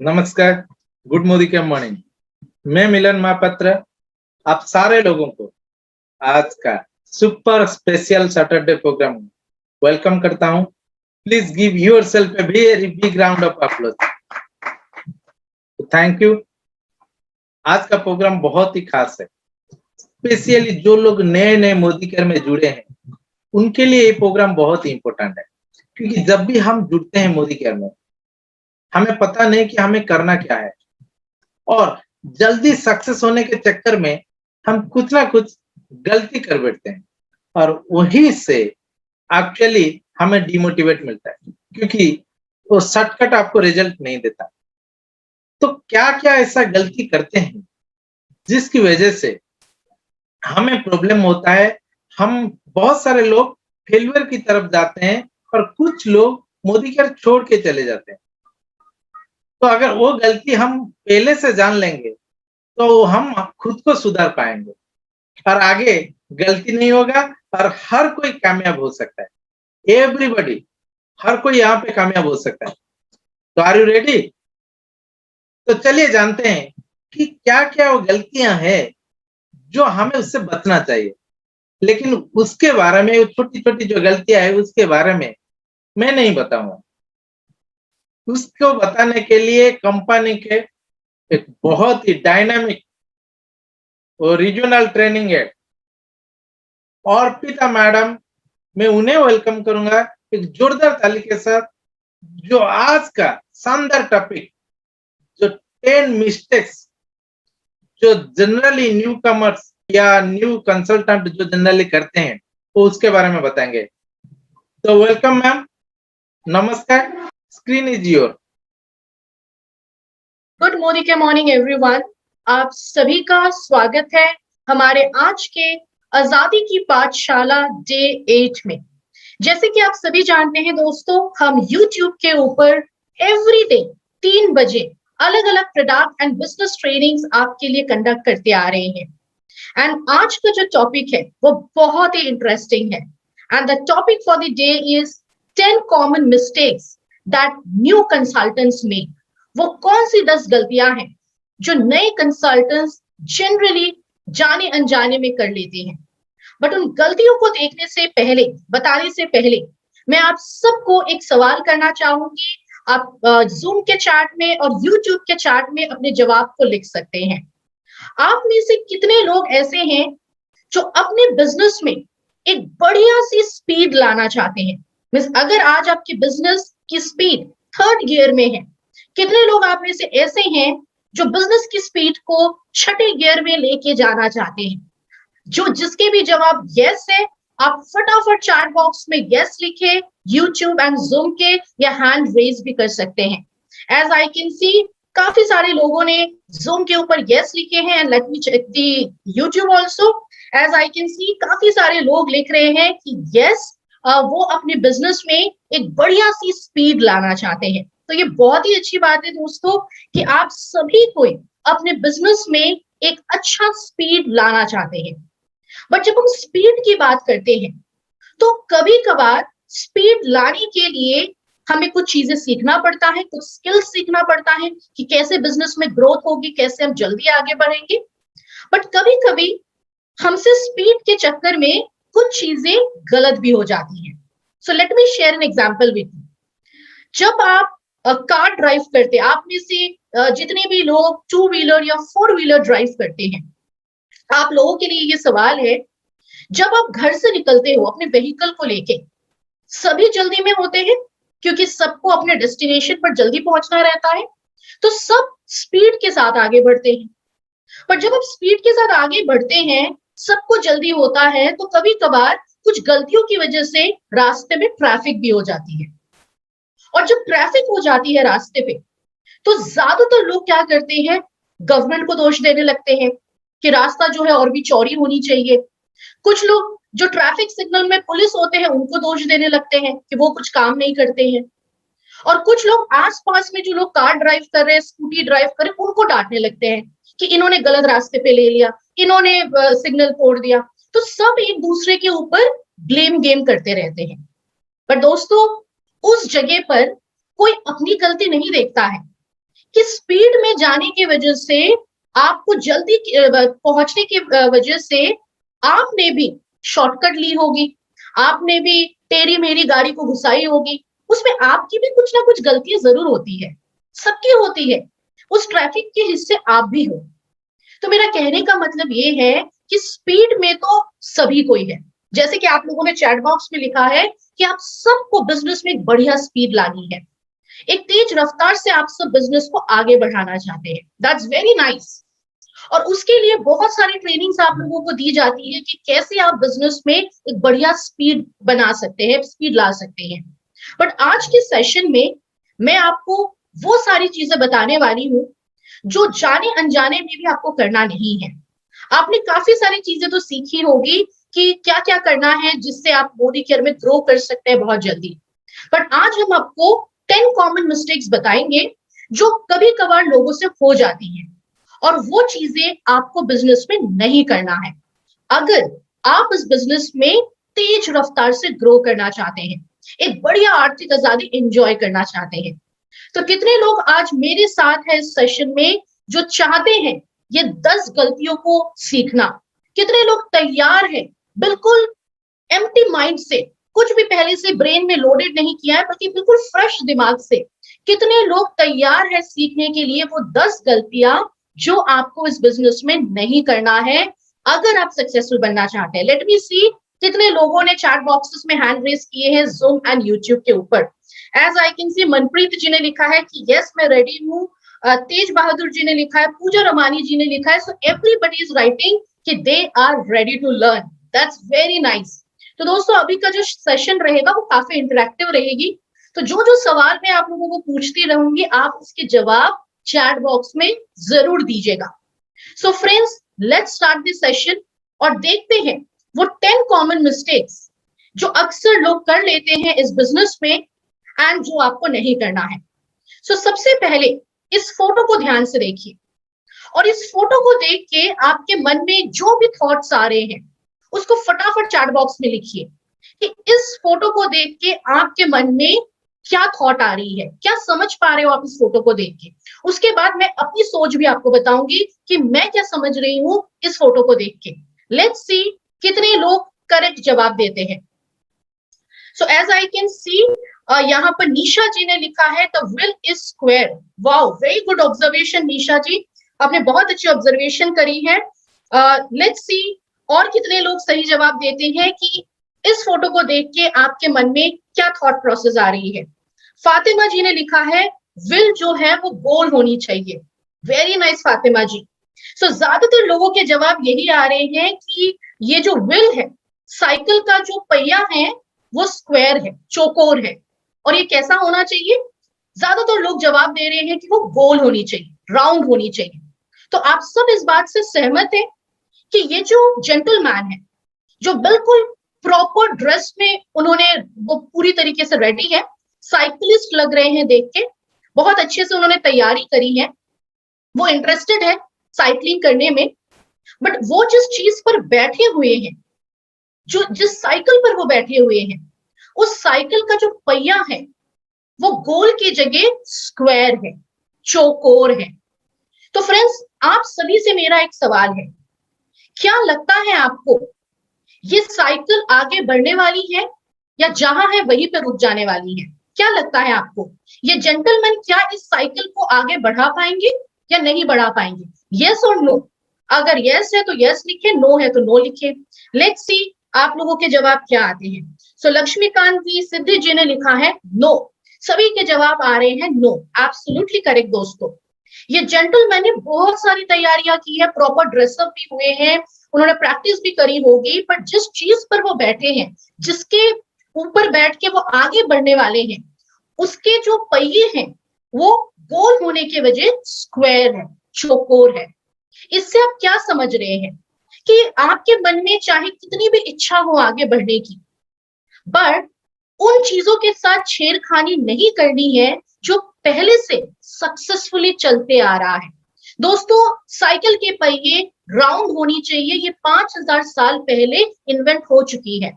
नमस्कार, गुड मोदी के मॉर्निंग। मैं मिलन महापात्र आप सारे लोगों को आज का सुपर स्पेशल सैटरडे प्रोग्राम में वेलकम करता हूं। Please give yourself a very big round of applause. Thank you. आज का प्रोग्राम बहुत ही खास है, स्पेशली जो लोग नए नए मोदी केयर में जुड़े हैं उनके लिए ये प्रोग्राम बहुत ही इंपॉर्टेंट है, क्योंकि जब भी हम जुड़ते हैं मोदी केयर में हमें पता नहीं कि हमें करना क्या है, और जल्दी सक्सेस होने के चक्कर में हम कुछ ना कुछ गलती कर बैठते हैं, और वहीं से एक्चुअली हमें डिमोटिवेट मिलता है, क्योंकि वो शॉर्टकट आपको रिजल्ट नहीं देता। तो क्या क्या ऐसा गलती करते हैं जिसकी वजह से हमें प्रॉब्लम होता है। हम बहुत सारे लोग फेलियर की तरफ जाते हैं और कुछ लोग मोदी केयर छोड़ के चले जाते हैं। तो अगर वो गलती हम पहले से जान लेंगे तो हम खुद को सुधार पाएंगे और आगे गलती नहीं होगा, और हर कोई कामयाब हो सकता है। एवरीबॉडी, हर कोई यहाँ पे कामयाब हो सकता है। तो आर यू रेडी? तो चलिए जानते हैं कि क्या क्या वो गलतियां हैं जो हमें उससे बचना चाहिए। लेकिन उसके बारे में, छोटी छोटी जो गलतियां है उसके बारे में मैं नहीं बताऊंगा। उसको बताने के लिए कंपनी के एक बहुत ही डायनामिक और रीजनल ट्रेनिंग है अर्पिता मैडम, मैं उन्हें वेलकम करूंगा एक जोरदार ताली के साथ, जो आज का शानदार टॉपिक, जो 10 मिस्टेक्स जो जनरली न्यू कमर्स या न्यू कंसल्टेंट जो जनरली करते हैं वो उसके बारे में बताएंगे। तो वेलकम मैम, नमस्कार, screen is your. Good Modi के मॉर्निंग एवरीवन, आप सभी का स्वागत है हमारे आज के आजादी की पाठशाला डे 8 में। जैसे कि आप सभी जानते हैं दोस्तों, हम YouTube के ऊपर एवरी डे 3 बजे अलग अलग प्रोडक्ट एंड बिजनेस ट्रेनिंग्स आपके लिए कंडक्ट करते आ रहे हैं। एंड आज का जो टॉपिक है वो बहुत ही इंटरेस्टिंग है, and the topic for the day is 10 common mistakes that new consultants make. वो कौन सी 10 गलतियां हैं जो नए कंसल्टेंट्स जनरली जाने अनजाने में कर लेते हैं। बट उन गलतियों को देखने से पहले, बताने से पहले, मैं आप सबको एक सवाल करना चाहूंगी। आप जूम के चैट में और यूट्यूब के चैट में अपने जवाब को लिख सकते हैं। आप में से कितने लोग ऐसे हैं जो अपने बिजनेस में एक बढ़िया सी स्पीड लाना चाहते हैं? मींस अगर आज आपकी बिजनेस की स्पीड 3rd गियर में है, कितने लोग आप में से ऐसे हैं जो बिजनेस की स्पीड को 6ठे गियर में लेके जाना चाहते हैं? जो जिसके भी जवाब यस है, आप फटाफट चैट बॉक्स में यस लिखे, यूट्यूब एंड जूम के, या हैंड रेज भी कर सकते हैं। एज आई कैन सी, काफी सारे लोगों ने जूम के ऊपर यस लिखे हैं, and let me check the YouTube also. As I can see, काफी सारे लोग लिख रहे हैं कि यस, वो अपने बिजनेस में एक बढ़िया सी स्पीड लाना चाहते हैं। तो ये बहुत ही अच्छी बात है दोस्तों कि आप सभी कोई अपने बिजनेस में एक अच्छा स्पीड लाना चाहते हैं। बट जब हम स्पीड की बात करते हैं तो कभी कभार स्पीड लाने के लिए हमें कुछ चीजें सीखना पड़ता है, कुछ स्किल्स सीखना पड़ता है कि कैसे बिजनेस में ग्रोथ होगी, कैसे हम जल्दी आगे बढ़ेंगे। बट कभी कभी हमसे स्पीड के चक्कर में कुछ चीजें गलत भी हो जाती हैं। सो let me share an example with you. जब आप कार ड्राइव करते हैं, आप में से जितने भी लोग 2 व्हीलर या 4 व्हीलर ड्राइव करते हैं, आप लोगों के लिए ये सवाल है, जब आप घर से निकलते हो अपने व्हीकल को लेके, सभी जल्दी में होते हैं क्योंकि सबको अपने डेस्टिनेशन पर जल्दी पहुंचना रहता है, तो सब स्पीड के साथ आगे बढ़ते हैं। पर जब आप स्पीड के साथ आगे बढ़ते हैं, सबको जल्दी होता है, तो कभी कभार कुछ गलतियों की वजह से रास्ते में ट्रैफिक भी हो जाती है। और जब ट्रैफिक हो जाती है रास्ते पे, तो ज्यादातर लोग क्या करते हैं, गवर्नमेंट को दोष देने लगते हैं कि रास्ता जो है और भी चौड़ी होनी चाहिए। कुछ लोग जो ट्रैफिक सिग्नल में पुलिस होते हैं उनको दोष देने लगते हैं कि वो कुछ काम नहीं करते हैं। और कुछ लोग आसपास में जो लोग कार ड्राइव कर रहे हैं, स्कूटी ड्राइव कर रहे हैं, उनको डांटने लगते हैं कि इन्होंने गलत रास्ते पे ले लिया, इन्होंने सिग्नल तोड़ दिया। तो सब एक दूसरे के ऊपर ब्लेम गेम करते रहते हैं। पर दोस्तों, उस जगह पर कोई अपनी गलती नहीं देखता है कि स्पीड में जाने की वजह से, आपको जल्दी पहुंचने की वजह से आपने भी शॉर्टकट ली होगी, आपने भी टेढ़ी मेढ़ी गाड़ी को घुसाई होगी, उसमें आपकी भी कुछ ना कुछ गलतियां जरूर होती है, सबकी होती है, उस ट्रैफिक के हिस्से आप भी हो। तो मेरा कहने का मतलब ये है कि स्पीड में तो सभी कोई है, जैसे कि आप लोगों ने चैट बॉक्स में लिखा है कि आप सबको बिजनेस में एक बढ़िया स्पीड लानी है, एक तेज रफ्तार से आप सब बिजनेस को आगे बढ़ाना चाहते हैं। That's very nice. और उसके लिए बहुत सारी ट्रेनिंग्स आप लोगों को दी जाती है कि कैसे आप बिजनेस में एक बढ़िया स्पीड बना सकते हैं, स्पीड ला सकते हैं। बट आज के सेशन में मैं आपको वो सारी चीजें बताने वाली हूं जो जाने अनजाने में भी आपको करना नहीं है। आपने काफी सारी चीजें तो सीखी होगी कि क्या क्या करना है जिससे आप मोदी केयर में ग्रो कर सकते हैं बहुत जल्दी। बट आज हम आपको 10 कॉमन मिस्टेक्स बताएंगे जो कभी कभार लोगों से हो जाती हैं, और वो चीजें आपको बिजनेस में नहीं करना है अगर आप इस बिजनेस में तेज रफ्तार से ग्रो करना चाहते हैं, एक बढ़िया आर्थिक आजादी एंजॉय करना चाहते हैं। तो कितने लोग आज मेरे साथ है इस सेशन में जो चाहते हैं ये 10 गलतियों को सीखना? कितने लोग तैयार हैं बिल्कुल एम्प्टी माइंड से, कुछ भी पहले से ब्रेन में लोडेड नहीं किया है, बल्कि बिल्कुल फ्रेश दिमाग से कितने लोग तैयार है सीखने के लिए वो 10 गलतियां जो आपको इस बिजनेस में नहीं करना है अगर आप सक्सेसफुल बनना चाहते हैं? लेट मी सी कितने लोगों ने चैट बॉक्सेस में हैंड रेस किए हैं Zoom एंड YouTube के ऊपर। As I can see Manpreet ji ने लिखा है कि यस मैं रेडी हूँ, तेज बहादुर जी ने लिखा है, पूजा रमानी जी ने लिखा है, सो एवरीबॉडी इज राइटिंग कि they are ready to learn. That's very nice. तो दोस्तों अभी का जो सेशन रहेगा वो काफी इंटरेक्टिव रहेगी, तो जो जो सवाल मैं आप लोगों को पूछती रहूंगी आप उसके जवाब चैट बॉक्स में जरूर दीजिएगा। So friends let's start this session और देखते हैं वो 10 कॉमन मिस्टेक्स जो अक्सर लोग कर लेते हैं इस बिजनेस में एंड जो आपको नहीं करना है। सो सबसे पहले इस फोटो को ध्यान से देखिए और इस फोटो को देख के आपके मन में जो भी थॉट्स आ रहे हैं उसको फटाफट चैट बॉक्स में लिखिए कि इस फोटो को देख के आपके मन में क्या थॉट आ रही है, क्या समझ पा रहे हो आप इस फोटो को देख के। उसके बाद मैं अपनी सोच भी आपको बताऊंगी कि मैं क्या समझ रही हूं इस फोटो को देख के। लेट्स सी कितने लोग करेक्ट जवाब देते हैं। सो एज आई कैन सी यहाँ पर निशा जी ने लिखा है the will is square. Wow, very good observation Nisha ji, आपने बहुत अच्छी ऑब्जर्वेशन करी है। लेट्स सी और कितने लोग सही जवाब देते हैं कि इस फोटो को देख के आपके मन में क्या थॉट प्रोसेस आ रही है। फातिमा जी ने लिखा है विल जो है वो गोल होनी चाहिए। वेरी नाइस फातिमा जी। सो ज्यादातर लोगों के जवाब यही आ रहे हैं कि ये जो विल है, साइकिल का जो पहिया है वो स्क्वायर है, चौकोर है, और ये कैसा होना चाहिए? ज्यादातर लोग जवाब दे रहे हैं कि वो गोल होनी चाहिए, राउंड होनी चाहिए। तो आप सब इस बात से सहमत हैं कि ये जो जेंटलमैन है जो बिल्कुल प्रॉपर ड्रेस में उन्होंने वो पूरी तरीके से रेडी है, साइकिलिस्ट लग रहे हैं देख के, बहुत अच्छे से उन्होंने तैयारी करी है, वो इंटरेस्टेड है साइकिलिंग करने में, बट वो जिस चीज पर बैठे हुए हैं, जो जिस साइकिल पर वो बैठे हुए हैं, उस साइकिल का जो पहिया है वो गोल की जगह स्क्वायर है, चौकोर है। तो फ्रेंड्स आप सभी से मेरा एक सवाल है, क्या लगता है आपको ये साइकिल आगे बढ़ने वाली है या जहां है वहीं पे रुक जाने वाली है? क्या लगता है आपको ये जेंटलमैन क्या इस साइकिल को आगे बढ़ा पाएंगे या नहीं बढ़ा पाएंगे? यस और नो? अगर यस है तो यस लिखे, नो है तो नो लिखे। लेट्स सी आप लोगों के जवाब क्या आते हैं। सो लक्ष्मीकांत जी, सिद्धि जी ने लिखा है नो। सभी के जवाब आ रहे हैं नो। एब्सोल्युटली करेक्ट दोस्तों, ये जेंटलमैन ने बहुत सारी तैयारियां की है, प्रॉपर ड्रेसअप भी हुए हैं, उन्होंने प्रैक्टिस भी करी होगी, पर जिस चीज पर वो बैठे हैं, जिसके ऊपर बैठ के वो आगे बढ़ने वाले हैं, उसके जो पहिए हैं वो गोल होने के वजह स्क्वायर है, चौकोर है। इससे आप क्या समझ रहे हैं कि आपके मन में चाहे कितनी भी इच्छा हो आगे बढ़ने की, बट उन चीजों के साथ छेड़खानी नहीं करनी है जो पहले से सक्सेसफुली चलते आ रहा है। दोस्तों साइकिल के पहिए राउंड होनी चाहिए, ये 5000 साल पहले इन्वेंट हो चुकी है।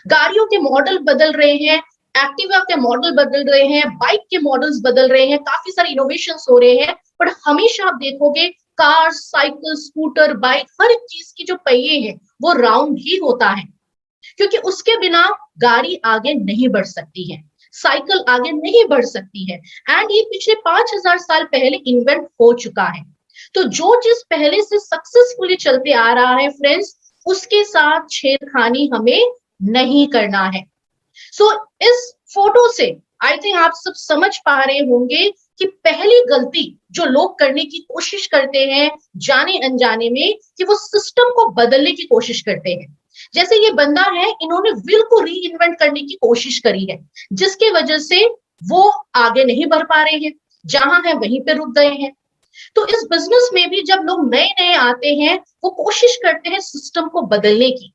गाड़ियों के मॉडल बदल रहे हैं, एक्टिवा के मॉडल बदल रहे हैं, बाइक के मॉडल्स बदल रहे हैं, काफी सारे इनोवेशंस हो रहे हैं, पर हमेशा आप देखोगे कार, साइकिल, स्कूटर, बाइक, हर एक चीज की जो पहिए हैं वो राउंड ही होता है, क्योंकि उसके बिना गाड़ी आगे नहीं बढ़ सकती है, साइकिल आगे नहीं बढ़ सकती है। एंड ये पिछले 5000 साल पहले इन्वेंट हो चुका है। तो जो चीज पहले से सक्सेसफुली चलते आ रहा है फ्रेंड्स, उसके साथ छेड़खानी हमें नहीं करना है। सो इस फोटो से आई थिंक आप सब समझ पा रहे होंगे कि पहली गलती जो लोग करने की कोशिश करते हैं जाने अनजाने में, कि वो सिस्टम को बदलने की कोशिश करते हैं। जैसे ये बंदा है, इन्होंने विल को री इन्वेंट करने की कोशिश करी है, जिसकी वजह से वो आगे नहीं बढ़ पा रहे हैं, जहां है वहीं पे रुक गए हैं। तो इस बिजनेस में भी जब लोग नए नए आते हैं, वो कोशिश करते हैं सिस्टम को बदलने की।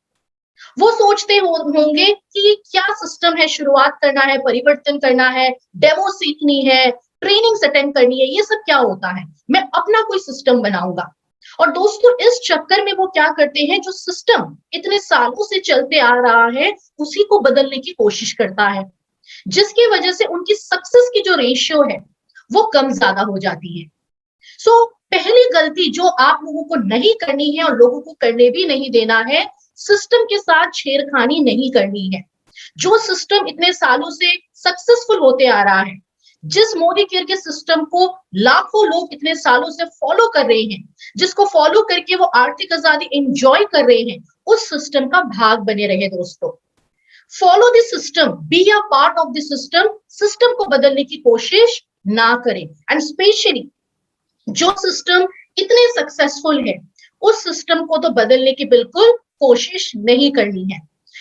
वो सोचते होंगे कि क्या सिस्टम है, शुरुआत करना है, परिवर्तन करना है, डेमो सीखनी है, ट्रेनिंग्स अटेंड करनी है, ये सब क्या होता है, मैं अपना कोई सिस्टम बनाऊंगा। और दोस्तों इस चक्कर में वो क्या करते हैं, जो सिस्टम इतने सालों से चलते आ रहा है उसी को बदलने की कोशिश करता है, जिसकी वजह से उनकी सक्सेस की जो रेशियो है वो कम ज्यादा हो जाती है। सो पहली गलती जो आप लोगों को नहीं करनी है और लोगों को करने भी नहीं देना है, सिस्टम के साथ छेड़खानी नहीं करनी है। जो सिस्टम इतने सालों से सक्सेसफुल होते आ रहा है, जिस मोदी केयर के सिस्टम को लाखों लोग इतने सालों से फॉलो कर रहे हैं, जिसको फॉलो करके वो आर्थिक आजादी एंजॉय कर रहे हैं, उस सिस्टम का भाग बने रहे दोस्तों। Follow the system, be a part of the system, system को बदलने की कोशिश ना करें। एंड स्पेशली जो सिस्टम इतने सक्सेसफुल है, उस सिस्टम को तो बदलने की बिल्कुल कोशिश नहीं करनी है।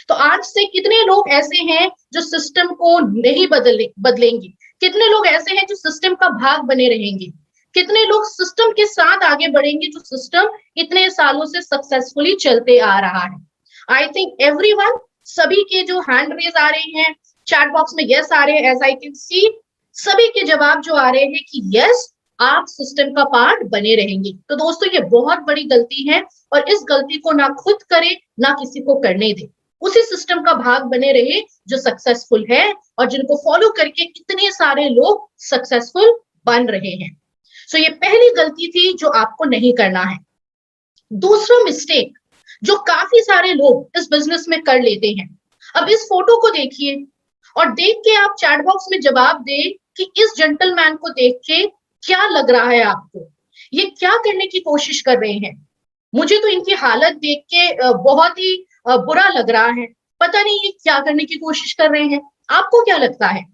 तो आज से कितने लोग ऐसे हैं जो सिस्टम को नहीं बदलेंगे, कितने लोग ऐसे हैं जो सिस्टम का भाग बने रहेंगे, कितने लोग सिस्टम के साथ आगे बढ़ेंगे जो सिस्टम इतने सालों से सक्सेसफुली चलते आ रहा है। आई थिंक एवरीवन, सभी के जो हैंड रेज आ रहे हैं, चैट बॉक्स में यस आ रहे हैं, एज आई कैन सी, सभी के जवाब जो आ रहे हैं कि यस, आप सिस्टम का पार्ट बने रहेंगे। तो दोस्तों ये बहुत बड़ी गलती है, और इस गलती को ना खुद करे ना किसी को करने दे। उसी सिस्टम का भाग बने रहे जो सक्सेसफुल है और जिनको फॉलो करके इतने सारे लोग सक्सेसफुल बन रहे हैं। सो ये पहली गलती थी जो आपको नहीं करना है। दूसरा मिस्टेक जो काफी सारे लोग इस बिजनेस में कर लेते हैं, अब इस फोटो को देखिए और देख के आप चैट बॉक्स में जवाब दें कि इस जेंटलमैन को देख के क्या लग रहा है आपको, ये क्या करने की कोशिश कर रहे हैं। मुझे तो इनकी हालत देख के बहुत ही बुरा लग रहा है, पता नहीं ये क्या करने की कोशिश कर रहे हैं। आपको क्या लगता है,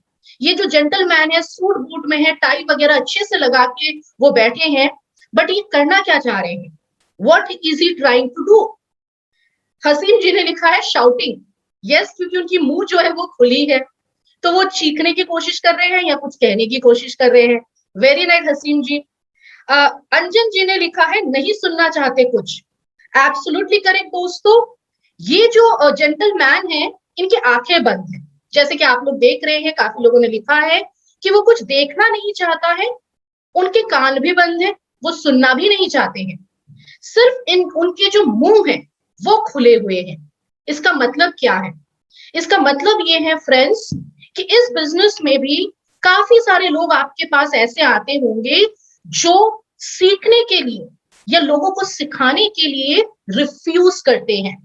ये जो जेंटलमैन है, सूट बूट में है, टाई वगैरह अच्छे से लगा के वो बैठे हैं, बट ये करना क्या चाह रहे हैं, what is he trying to do. Haseem ji ने लिखा है शाउटिंग, यस, क्योंकि उनकी मुंह जो है वो खुली है, तो वो चीखने की कोशिश कर रहे हैं या कुछ कहने की कोशिश कर रहे हैं। वेरी नाइस हसीम जी। अंजन जी ने लिखा है नहीं सुनना चाहते कुछ, एब्सोल्युटली करेक्ट दोस्तों। ये जो जेंटलमैन है, इनकी आंखें बंद है, जैसे कि आप लोग देख रहे हैं, काफी लोगों ने लिखा है कि वो कुछ देखना नहीं चाहता है, उनके कान भी बंद है, वो सुनना भी नहीं चाहते हैं, सिर्फ उनके जो मुंह है वो खुले हुए हैं। इसका मतलब क्या है, इसका मतलब ये है फ्रेंड्स कि इस बिजनेस में भी काफी सारे लोग आपके पास ऐसे आते होंगे जो सीखने के लिए या लोगों को सिखाने के लिए रिफ्यूज करते हैं,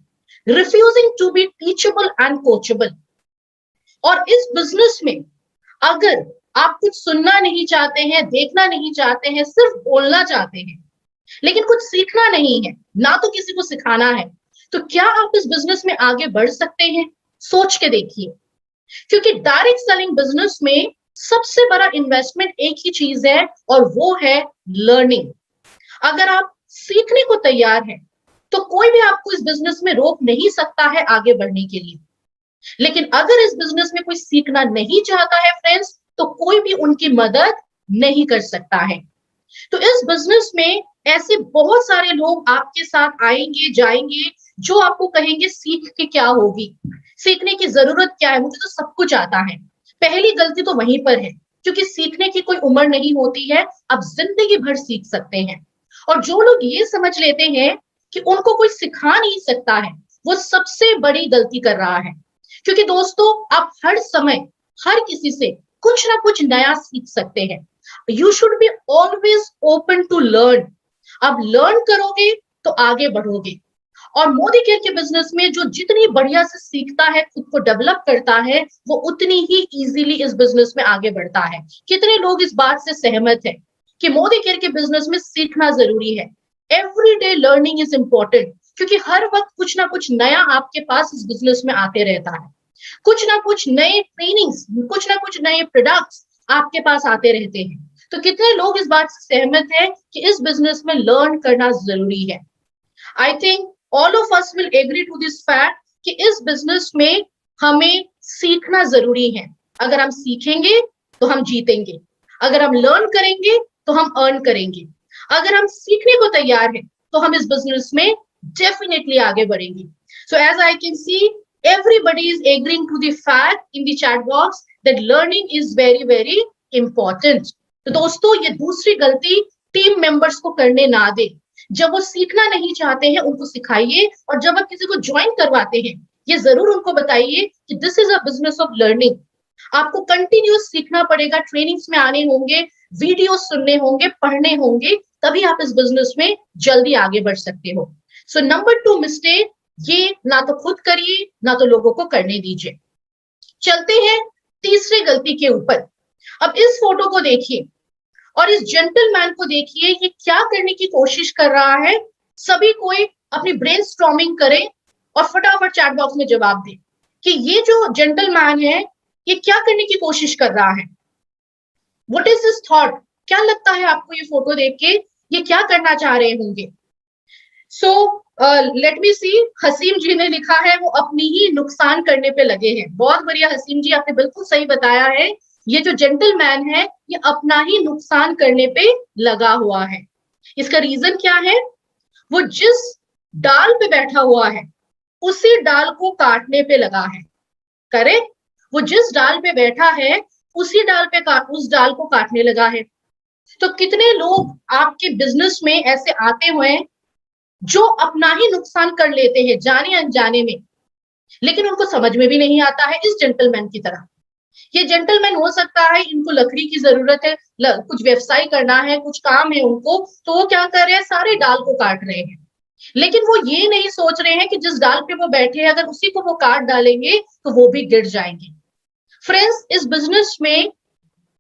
refusing to be teachable and coachable. और इस बिजनेस में अगर आप कुछ सुनना नहीं चाहते हैं, देखना नहीं चाहते हैं, सिर्फ बोलना चाहते हैं, लेकिन कुछ सीखना नहीं है, ना तो किसी को सिखाना है, तो क्या आप इस बिजनेस में आगे बढ़ सकते हैं? सोच के देखिए, क्योंकि डायरेक्ट सेलिंग बिजनेस में सबसे बड़ा इन्वेस्टमेंट एक ही चीज है और वो है लर्निंग। अगर आप सीखने को तैयार हैं तो कोई भी आपको इस बिजनेस में रोक नहीं सकता है आगे बढ़ने के लिए। लेकिन अगर इस बिजनेस में कोई सीखना नहीं चाहता है फ्रेंड्स, तो कोई भी उनकी मदद नहीं कर सकता है। तो इस बिजनेस में ऐसे बहुत सारे लोग आपके साथ आएंगे जाएंगे जो आपको कहेंगे सीख के क्या होगी, सीखने की जरूरत क्या है, मुझे तो सब कुछ आता है। पहली गलती तो वहीं पर है, क्योंकि सीखने की कोई उम्र नहीं होती है, आप जिंदगी भर सीख सकते हैं। और जो लोग ये समझ लेते हैं कि उनको कोई सिखा नहीं सकता है, वो सबसे बड़ी गलती कर रहा है। क्योंकि दोस्तों आप हर समय हर किसी से कुछ ना कुछ नया सीख सकते हैं, you should be always open to learn. आप लर्न करोगे तो आगे बढ़ोगे। और मोदी केयर के बिजनेस में जो जितनी बढ़िया से सीखता है, खुद को डेवलप करता है, वो उतनी ही इजीली इस बिजनेस में आगे बढ़ता है। कितने लोग इस बात से सहमत हैं कि मोदी केयर के बिजनेस में सीखना जरूरी है? Every day learning is important, क्योंकि हर वक्त कुछ ना कुछ नया आपके पास इस बिजनेस में आते रहता है। कुछ ना कुछ नए ट्रेनिंग्स, कुछ ना कुछ नए प्रोडक्ट्स आपके पास आते रहते हैं। तो कितने लोग इस बात से सहमत हैं कि इस बिजनेस में लर्न करना जरूरी है? I think all of us will agree to this fact कि इस बिजनेस में हमें सीखना जरूरी है। अगर हम सीखेंगे तो हम जीतेंगे, अगर हम लर्न करेंगे तो हम अर्न करेंगे। अगर हम सीखने को तैयार हैं तो हम इस बिजनेस में डेफिनेटली आगे बढ़ेंगे। So as I can see, everybody is agreeing to the fact in the chat box that learning is very very important। तो दोस्तों, ये दूसरी गलती टीम मेंबर्स को करने ना दे। जब वो सीखना नहीं चाहते हैं उनको सिखाइए, और जब आप किसी को ज्वाइन करवाते हैं ये जरूर उनको बताइए कि this is a business of learning. आपको कंटिन्यूस सीखना पड़ेगा, ट्रेनिंग्स में आने होंगे, वीडियो सुनने होंगे, पढ़ने होंगे, तभी आप इस बिजनेस में जल्दी आगे बढ़ सकते हो। सो नंबर 2 मिस्टेक, ये ना तो खुद करिए ना तो लोगों को करने दीजिए। चलते हैं तीसरी गलती के ऊपर। अब इस फोटो को देखिए और इस जेंटलमैन को देखिए, ये क्या करने की कोशिश कर रहा है। सभी कोई अपनी ब्रेनस्टॉर्मिंग करे और फटाफट चैट बॉक्स में जवाब दे कि ये जो जेंटलमैन है ये क्या करने की कोशिश कर रहा है। What is this thought? क्या लगता है आपको ये फोटो देख के ये क्या करना चाह रहे होंगे? सो लेट मी सी, हसीम जी ने लिखा है वो अपनी ही नुकसान करने पे लगे हैं। बहुत बढ़िया हसीम जी, आपने बिल्कुल सही बताया है। ये जो जेंटलमैन है ये अपना ही नुकसान करने पे लगा हुआ है। इसका रीजन क्या है? वो जिस डाल पे बैठा हुआ है उसी डाल को काटने पे लगा है। करेक्ट? वो जिस डाल पे बैठा है उसी डाल पे उस डाल को काटने लगा है। तो कितने लोग आपके बिजनेस में ऐसे आते हुए जो अपना ही नुकसान कर लेते हैं जाने अनजाने में, लेकिन उनको समझ में भी नहीं आता है इस जेंटलमैन की तरह। ये जेंटलमैन हो सकता है इनको लकड़ी की जरूरत है, कुछ व्यवसाय करना है, कुछ काम है उनको, तो वो क्या कर रहे हैं, सारे डाल को काट रहे हैं। लेकिन वो ये नहीं सोच रहे हैं कि जिस डाल पे वो बैठे हैं अगर उसी को वो काट डालेंगे तो वो भी गिर जाएंगे। फ्रेंड्स, इस बिजनेस में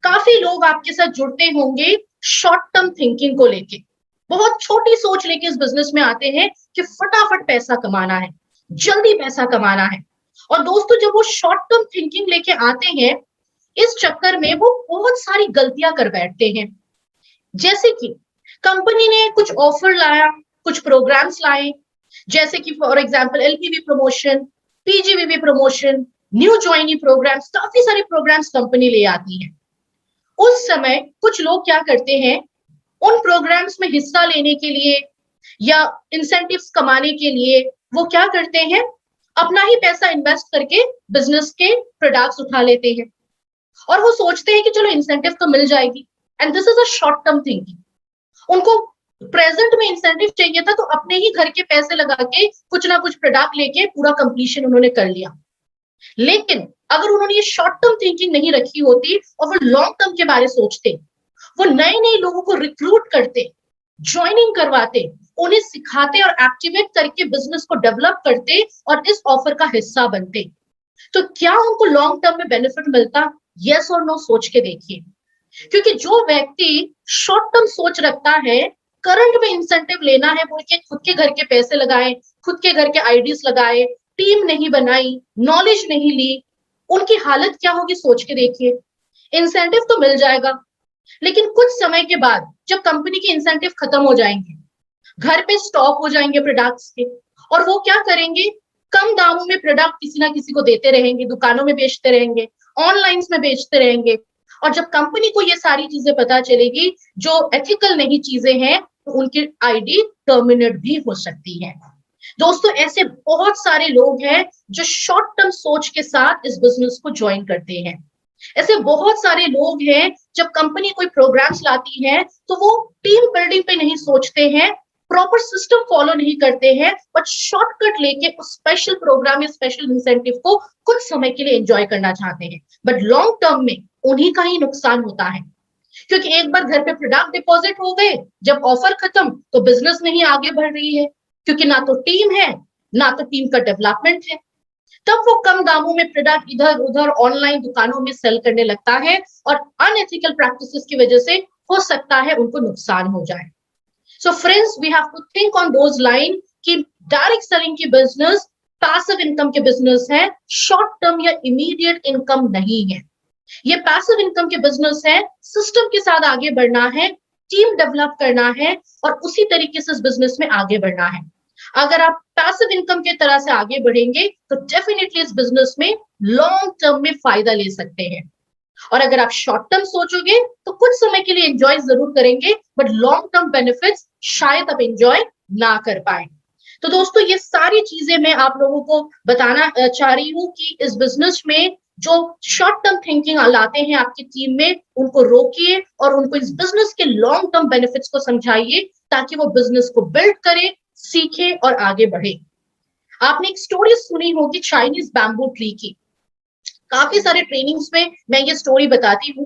काफी लोग आपके साथ जुड़ते होंगे शॉर्ट टर्म थिंकिंग को लेके। बहुत छोटी सोच लेके इस बिजनेस में आते हैं कि फटाफट पैसा कमाना है, जल्दी पैसा कमाना है। और दोस्तों, जब वो शॉर्ट टर्म थिंकिंग लेके आते हैं इस चक्कर में वो बहुत सारी गलतियां कर बैठते हैं। जैसे कि कंपनी ने कुछ ऑफर लाया, कुछ प्रोग्राम्स लाए, जैसे कि for example LPV promotion, PGVV promotion, new joinee programs, काफी सारे प्रोग्राम्स कंपनी ले आती है। उस समय कुछ लोग क्या करते हैं, उन प्रोग्राम्स में हिस्सा लेने के लिए या इंसेंटिव्स कमाने के लिए वो क्या करते हैं, अपना ही पैसा इन्वेस्ट करके बिजनेस के प्रोडक्ट्स उठा लेते हैं और वो सोचते हैं कि चलो इंसेंटिव तो मिल जाएगी। And this is a short term thinking. उनको प्रेजेंट में इंसेंटिव चाहिए था तो अपने ही घर के पैसे लगा के कुछ ना कुछ प्रोडक्ट लेके पूरा कंप्लीशन उन्होंने कर लिया। लेकिन अगर उन्होंने ये शॉर्ट टर्म थिंकिंग नहीं रखी होती और वो लॉन्ग टर्म के बारे सोचते, वो नए नए लोगों को रिक्रूट करते, ज्वाइनिंग करवाते, उन्हें सिखाते और एक्टिवेट करके बिजनेस को डेवलप करते और इस ऑफर का हिस्सा बनते, तो क्या उनको लॉन्ग टर्म में बेनिफिट मिलता? यस और नो सोच के देखिए। क्योंकि जो व्यक्ति शॉर्ट टर्म सोच रखता है, करंट में इंसेंटिव लेना है बोल के खुद के घर के पैसे लगाए, खुद के घर के आईडीज लगाए, टीम नहीं बनाई, नॉलेज नहीं ली, उनकी हालत क्या होगी सोच के देखिए। इंसेंटिव तो मिल जाएगा, लेकिन कुछ समय के बाद जब कंपनी के इंसेंटिव खत्म हो जाएंगे, घर पे स्टॉक हो जाएंगे प्रोडक्ट्स के, और वो क्या करेंगे, कम दामों में प्रोडक्ट किसी ना किसी को देते रहेंगे, दुकानों में बेचते रहेंगे, ऑनलाइन में बेचते रहेंगे। और जब कंपनी को ये सारी चीजें पता चलेगी जो एथिकल नहीं चीजें हैं, तो उनकी आईडी टर्मिनेट भी हो सकती है। दोस्तों, ऐसे बहुत सारे लोग हैं जो शॉर्ट टर्म सोच के साथ इस बिजनेस को ज्वाइन करते हैं। ऐसे बहुत सारे लोग हैं, जब कंपनी कोई प्रोग्राम्स लाती है तो वो टीम बिल्डिंग पे नहीं सोचते हैं, प्रॉपर सिस्टम फॉलो नहीं करते हैं, बट शॉर्टकट लेके उस स्पेशल प्रोग्राम या स्पेशल इंसेंटिव को कुछ समय के लिए एंजॉय करना चाहते हैं, बट लॉन्ग टर्म में उन्हीं का ही नुकसान होता है। क्योंकि एक बार घर पे प्रोडक्ट डिपॉजिट हो गए, जब ऑफर खत्म तो बिजनेस नहीं आगे बढ़ रही है, क्योंकि ना तो टीम है, ना तो टीम का डेवलपमेंट है। तब वो कम दामों में प्रोडक्ट इधर उधर ऑनलाइन दुकानों में सेल करने लगता है और अनएथिकल प्रैक्टिसेस की वजह से हो सकता है उनको नुकसान हो जाए। So friends, we have to think on those line कि डायरेक्ट सेलिंग की बिजनेस पैसिव इनकम के बिजनेस है, शॉर्ट टर्म या इमीडिएट इनकम नहीं है। ये पैसिव इनकम के बिजनेस है, सिस्टम के साथ आगे बढ़ना है, टीम डेवलप करना है और उसी तरीके से इस बिजनेस में आगे बढ़ना है। अगर आप पैसिव इनकम के तरह से आगे बढ़ेंगे तो डेफिनेटली इस बिजनेस में लॉन्ग टर्म में फायदा ले सकते हैं। और अगर आप शॉर्ट टर्म सोचोगे तो कुछ समय के लिए एंजॉय जरूर करेंगे, बट लॉन्ग टर्म बेनिफिट्स शायद आप एंजॉय ना कर पाए। तो दोस्तों, ये सारी चीजें मैं आप लोगों को बताना चाह रही हूँ कि इस बिजनेस में जो शॉर्ट टर्म थिंकिंग लाते हैं आपकी टीम में, उनको रोकिए और उनको इस बिजनेस के लॉन्ग टर्म बेनिफिट्स को समझाइए ताकि वो बिजनेस को बिल्ड करे, सीखे और आगे बढ़े। आपने एक स्टोरी सुनी होगी चाइनीज बैम्बू ट्री की। काफी सारे ट्रेनिंग्स में मैं ये स्टोरी बताती हूँ।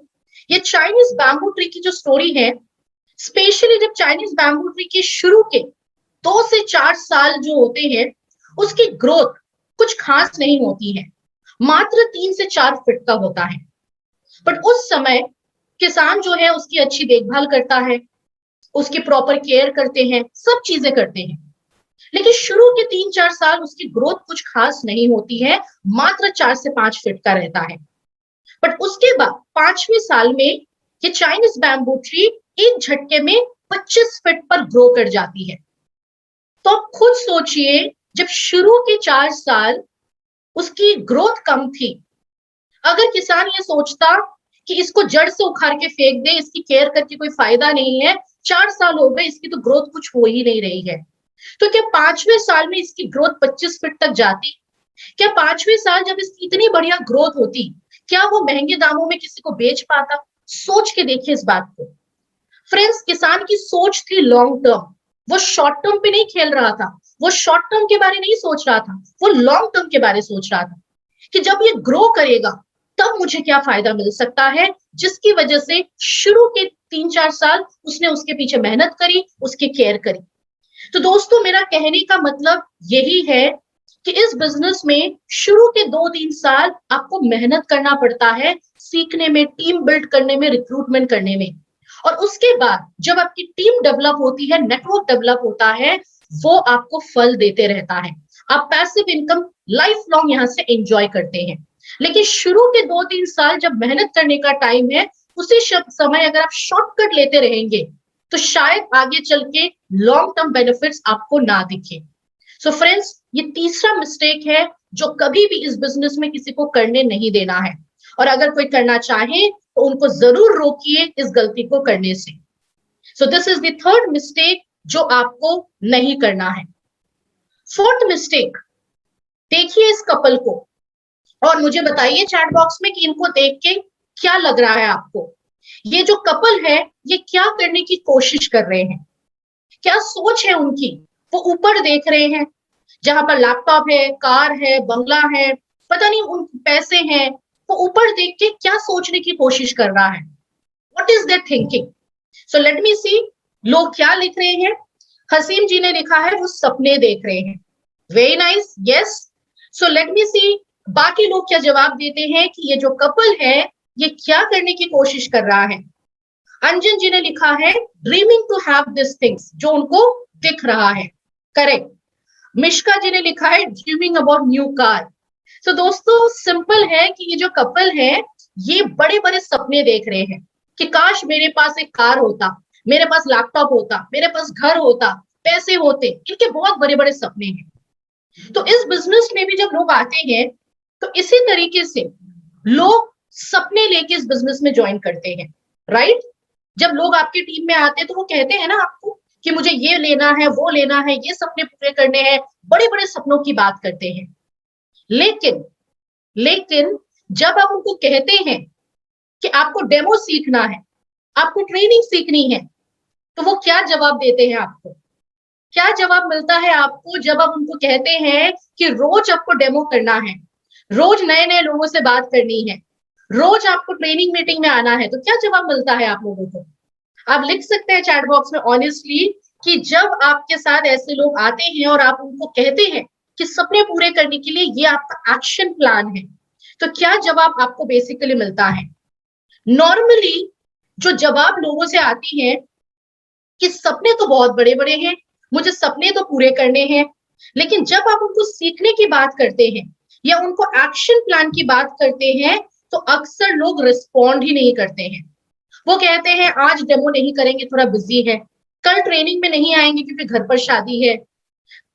ये चाइनीज बैम्बू ट्री की जो स्टोरी है, स्पेशली जब चाइनीज बैम्बू ट्री के शुरू के 2 से 4 साल जो होते हैं, उसकी ग्रोथ कुछ खास नहीं होती है, मात्र 3 से 4 फीट का होता है। बट उस समय किसान जो है उसकी अच्छी देखभाल करता है, उसकी प्रॉपर केयर करते हैं, सब चीजें करते हैं। लेकिन शुरू के 3-4 साल उसकी ग्रोथ कुछ खास नहीं होती है, मात्र 4 से 5 फीट का रहता है। बट उसके बाद 5वें साल में ये चाइनीज बैम्बू ट्री एक झटके में 25 फीट पर ग्रो कर जाती है। तो आप खुद सोचिए, जब शुरू के 4 साल उसकी ग्रोथ कम थी, अगर किसान ये सोचता कि इसको जड़ से उखाड़ के फेंक दे, इसकी केयर करके कोई फायदा नहीं है, 4 साल हो गए, इसकी तो ग्रोथ कुछ हो ही नहीं रही है, तो क्या 5वें साल में इसकी ग्रोथ 25 फीट तक जाती? क्या 5वें साल जब इसकी इतनी बढ़िया ग्रोथ होती, क्या वो महंगे दामों में किसी को बेच पाता? सोच के देखिए इस बात को। फ्रेंड्स, किसान की सोच थी लॉन्ग टर्म, वो शॉर्ट टर्म पे नहीं खेल रहा था, वो शॉर्ट टर्म के बारे नहीं सोच रहा था, वो लॉन्ग टर्म के बारे सोच रहा था कि जब ये ग्रो करेगा तब मुझे क्या फायदा मिल सकता है, जिसकी वजह से शुरू के 3-4 साल उसने उसके पीछे मेहनत करी, उसकी केयर करी। तो दोस्तों, मेरा कहने का मतलब यही है कि इस बिजनेस में शुरू के 2-3 साल आपको मेहनत करना पड़ता है, सीखने में, टीम बिल्ड करने में, रिक्रूटमेंट करने में। और उसके बाद जब आपकी टीम डेवलप होती है, नेटवर्क डेवलप होता है, वो आपको फल देते रहता है। आप पैसिव इनकम लाइफ लॉन्ग यहां से एंजॉय करते हैं। लेकिन शुरू के 2-3 साल जब मेहनत करने का टाइम है, उसी समय अगर आप शॉर्टकट लेते रहेंगे तो शायद आगे चल के लॉन्ग टर्म बेनिफिट्स आपको ना दिखे। सो फ्रेंड्स, ये तीसरा मिस्टेक है जो कभी भी इस बिजनेस में किसी को करने नहीं देना है, और अगर कोई करना चाहे तो उनको जरूर रोकिए इस गलती को करने से। So this is the third mistake जो आपको नहीं करना है। फोर्थ मिस्टेक, देखिए इस कपल को और मुझे बताइए चैट बॉक्स में कि इनको देख के क्या लग रहा है आपको। ये जो कपल है, ये क्या करने की कोशिश कर रहे हैं, क्या सोच है उनकी? वो ऊपर देख रहे हैं, जहां पर लैपटॉप है, कार है, बंगला है, पता नहीं उन पैसे हैं, वो ऊपर देख के क्या सोचने की कोशिश कर रहा है? What is their thinking? So let me see, लोग क्या लिख रहे हैं। हसीम जी ने लिखा है वो सपने देख रहे हैं। Very nice, yes. So let me see बाकी लोग क्या जवाब देते हैं कि ये जो कपल है ये क्या करने की कोशिश कर रहा है। अंजन जी ने लिखा है dreaming to have this things, जो उनको दिख रहा है। करेक्ट। मिश्का जी ने लिखा है ड्रीमिंग अबाउट न्यू कार। तो दोस्तों, सिंपल है कि ये जो कपल है ये बड़े बड़े सपने देख रहे हैं कि काश मेरे पास एक कार होता, मेरे पास लैपटॉप होता, मेरे पास घर होता, पैसे होते। इनके बहुत बड़े बड़े सपने हैं। तो इस बिजनेस में भी जब लोग आते हैं तो इसी तरीके से लोग सपने लेके इस बिजनेस में ज्वाइन करते हैं, राइट? जब लोग आपकी टीम में आते हैं तो वो कहते हैं ना आपको कि मुझे ये लेना है, वो लेना है, ये सपने पूरे करने हैं, बड़े बड़े सपनों की बात करते हैं। लेकिन जब आप उनको कहते हैं कि आपको डेमो सीखना है, आपको ट्रेनिंग सीखनी है, तो वो क्या जवाब देते हैं आपको? क्या जवाब मिलता है आपको जब आप उनको कहते हैं कि रोज आपको डेमो करना है, रोज नए नए लोगों से बात करनी है, रोज आपको ट्रेनिंग मीटिंग में आना है, तो क्या जवाब मिलता है आप लोगों को? आप लिख सकते हैं चैट बॉक्स में ऑनेस्टली कि जब आपके साथ ऐसे लोग आते हैं और आप उनको कहते हैं कि सपने पूरे करने के लिए ये आपका एक्शन प्लान है, तो क्या जवाब आपको बेसिकली मिलता है? नॉर्मली जो जवाब लोगों से आती है कि सपने तो बहुत बड़े बड़े हैं, मुझे सपने तो पूरे करने हैं, लेकिन जब आप उनको सीखने की बात करते हैं या उनको एक्शन प्लान की बात करते हैं, तो अक्सर लोग रिस्पॉन्ड ही नहीं करते हैं। वो कहते हैं आज डेमो नहीं करेंगे, थोड़ा बिजी है, कल ट्रेनिंग में नहीं आएंगे क्योंकि घर पर शादी है,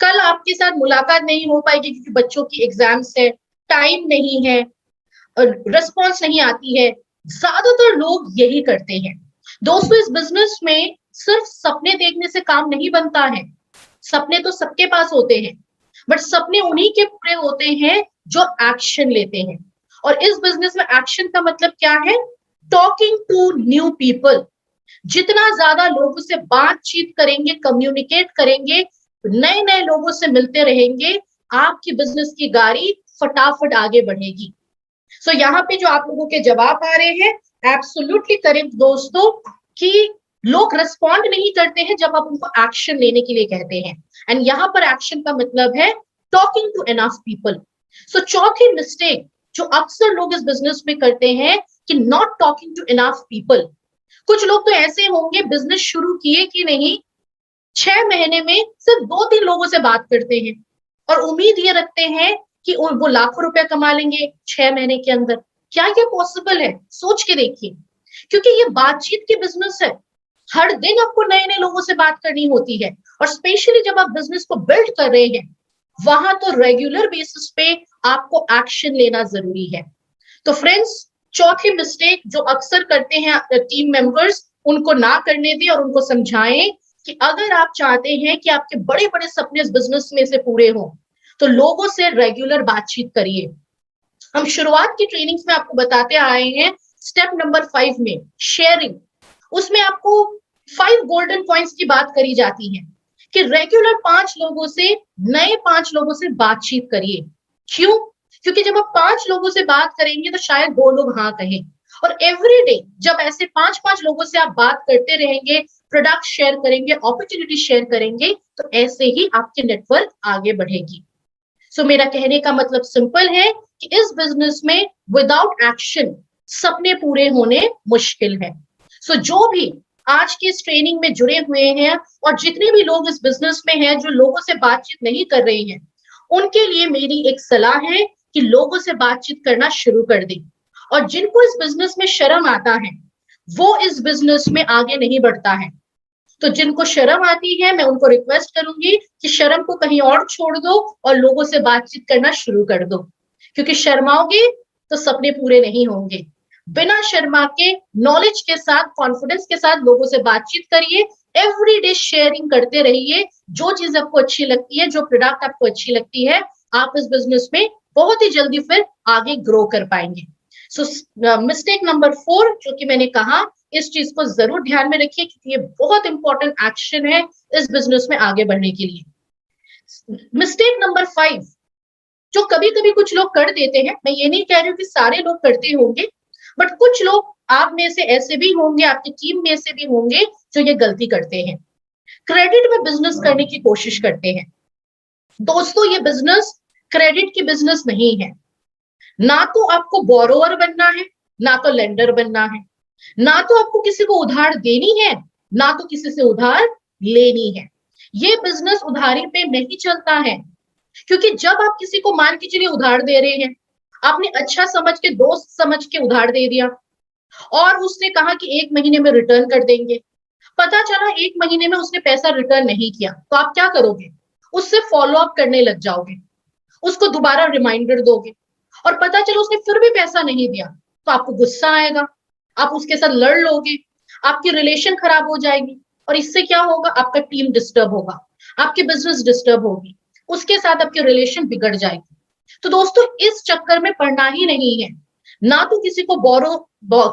कल आपके साथ मुलाकात नहीं हो पाएगी क्योंकि बच्चों की एग्जाम्स है, टाइम नहीं है, रिस्पॉन्स नहीं आती है। ज्यादातर लोग यही करते हैं। दोस्तों, इस बिजनेस में सिर्फ सपने देखने से काम नहीं बनता है। सपने तो सबके पास होते हैं, बट सपने उन्हीं के पूरे होते हैं जो एक्शन लेते हैं। और इस बिजनेस में एक्शन का मतलब क्या है? Talking to new people. जितना ज्यादा लोगों से बातचीत करेंगे, कम्युनिकेट करेंगे, नए नए लोगों से मिलते रहेंगे, आपकी बिजनेस की गाड़ी फटाफट आगे बढ़ेगी। सो यहाँ पे जो आप लोगों के जवाब आ रहे हैं, एब्सोल्युटली करेक्ट दोस्तों, कि लोग रिस्पॉन्ड नहीं करते हैं जब आप उनको एक्शन लेने के लिए कहते हैं। एंड यहाँ पर एक्शन का मतलब है टॉकिंग टू एनफ पीपल। सो चौथी मिस्टेक जो अक्सर लोग इस बिजनेस में करते हैं कि not talking to enough people. कुछ लोग तो ऐसे होंगे, बिजनेस शुरू किए कि नहीं, 6 महीने में सिर्फ 2-3 लोगों से बात करते हैं और उम्मीद ये रखते हैं कि वो लाखों रुपया कमा लेंगे 6 महीने के अंदर। क्या ये पॉसिबल है? सोच के देखिए, क्योंकि ये बातचीत की बिजनेस है। हर दिन आपको नए नए लोगों से बात करनी होती है, और स्पेशली जब आप बिजनेस को बिल्ड कर रहे हैं, वहां तो रेगुलर बेसिस पे आपको एक्शन लेना जरूरी है। तो फ्रेंड्स, चौथी मिस्टेक जो अक्सर करते हैं टीम मेंबर्स, उनको ना करने दें और उनको समझाएं कि अगर आप चाहते हैं कि आपके बड़े बड़े सपने इस बिजनेस में से पूरे हो, तो लोगों से रेगुलर बातचीत करिए। हम शुरुआत की ट्रेनिंग्स में आपको बताते आए हैं, स्टेप नंबर 5 में शेयरिंग, उसमें आपको 5 गोल्डन पॉइंट्स की बात करी जाती है कि रेगुलर 5 लोगों से, नए 5 लोगों से बातचीत करिए। क्यों? क्योंकि जब आप 5 लोगों से बात करेंगे तो शायद 2 लोग हाँ कहें, और एवरी डे जब ऐसे 5-5 लोगों से आप बात करते रहेंगे, प्रोडक्ट शेयर करेंगे, अपॉर्चुनिटी शेयर करेंगे, तो ऐसे ही आपकी नेटवर्क आगे बढ़ेगी। सो मेरा कहने का मतलब सिंपल है कि इस बिजनेस में विदाउट एक्शन सपने पूरे होने मुश्किल है। सो जो भी आज की इस ट्रेनिंग में जुड़े हुए हैं और जितने भी लोग इस बिजनेस में हैं जो लोगों से बातचीत नहीं कर रहे हैं, उनके लिए मेरी एक सलाह है कि लोगों से बातचीत करना शुरू कर दें। और जिनको इस बिजनेस में शर्म आता है, वो इस बिजनेस में आगे नहीं बढ़ता है। तो जिनको शर्म आती है, मैं उनको रिक्वेस्ट करूंगी कि शर्म को कहीं और छोड़ दो और लोगों से बातचीत करना शुरू कर दो, क्योंकि शर्माओगे तो सपने पूरे नहीं होंगे। बिना शर्मा के, नॉलेज के साथ, कॉन्फिडेंस के साथ लोगों से बातचीत करिए, एवरीडे शेयरिंग करते रहिए। जो चीज आपको अच्छी लगती है, जो प्रोडक्ट आपको अच्छी लगती है, आप इस बिजनेस में बहुत ही जल्दी फिर आगे ग्रो कर पाएंगे। सो मिस्टेक नंबर 4 जो कि मैंने कहा, इस चीज को जरूर ध्यान में रखिए क्योंकि ये बहुत इंपॉर्टेंट एक्शन है इस बिजनेस में आगे बढ़ने के लिए। मिस्टेक नंबर 5 जो कभी कभी कुछ लोग कर देते हैं, मैं ये नहीं कह रही हूँ कि सारे लोग करते होंगे, बट कुछ लोग आप में से ऐसे भी होंगे, आपकी टीम में से भी होंगे जो ये गलती करते हैं। क्रेडिट में बिजनेस करने की कोशिश करते हैं। दोस्तों, ये बिजनेस क्रेडिट की बिजनेस नहीं है। ना तो आपको बोरोवर बनना है, ना तो लेंडर बनना है, ना तो आपको किसी को उधार देनी है, ना तो किसी से उधार लेनी है। ये बिजनेस उधारी पे नहीं चलता है, क्योंकि जब आप किसी को मान के चलिए उधार दे रहे हैं, आपने अच्छा समझ के, दोस्त समझ के उधार दे दिया और उसने कहा कि 1 महीने में रिटर्न कर देंगे, पता चला 1 महीने में उसने पैसा रिटर्न नहीं किया, तो आप क्या करोगे? उससे फॉलो अप करने लग जाओगे, उसको दोबारा रिमाइंडर दोगे, और पता चलो उसने फिर भी पैसा नहीं दिया, तो आपको गुस्सा आएगा, आप उसके साथ लड़ लोगे, आपकी रिलेशन खराब हो जाएगी, और इससे क्या होगा? आपका टीम डिस्टर्ब होगा, आपकी बिजनेस डिस्टर्ब होगी, उसके साथ आपकी रिलेशन बिगड़ जाएगी। तो दोस्तों, इस चक्कर में पड़ना ही नहीं है। ना तो किसी को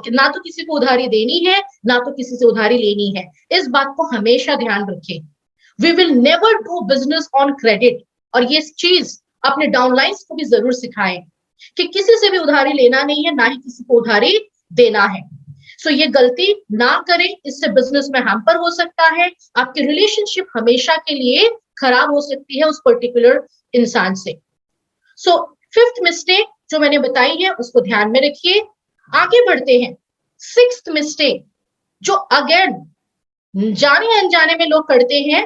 ना तो किसी को उधारी देनी है, ना तो किसी से उधारी लेनी है। इस बात को हमेशा ध्यान रखें। We will never do business on credit, और ये चीज अपने डाउनलाइंस को भी जरूर सिखाएं कि किसी से भी उधारी लेना नहीं है, ना ही किसी को उधारी देना है। सो ये गलती ना करें, इससे बिजनेस में हैम्पर हो सकता है, आपकी रिलेशनशिप हमेशा के लिए खराब हो सकती है उस पर्टिकुलर इंसान से। सो फिफ्थ मिस्टेक जो मैंने बताई है उसको ध्यान में रखिए। आगे बढ़ते हैं। सिक्स्थ मिस्टेक जो अगेन जाने अनजाने में लोग करते हैं,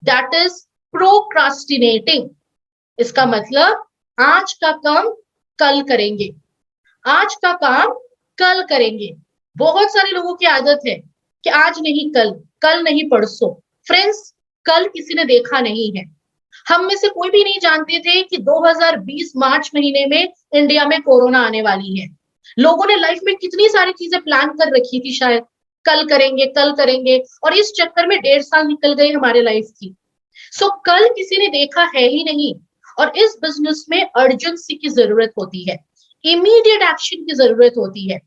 दैट इज प्रोक्रास्टिनेटिंग। इसका मतलब आज का काम कल करेंगे, आज का काम कल करेंगे। बहुत सारे लोगों की आदत है कि आज नहीं कल, कल नहीं परसों। फ्रेंड्स, कल किसी ने देखा नहीं है। हम में से कोई भी नहीं जानते थे कि 2020 मार्च महीने में इंडिया में कोरोना आने वाली है। लोगों ने लाइफ में कितनी सारी चीजें प्लान कर रखी थी, शायद कल करेंगे कल करेंगे, और इस चक्कर में 1.5 साल निकल गए हमारे लाइफ की। सो कल किसी ने देखा है ही नहीं। और इस बिजनेस में अर्जेंसी की जरूरत होती है, इमीडिएट एक्शन की जरूरत होती है।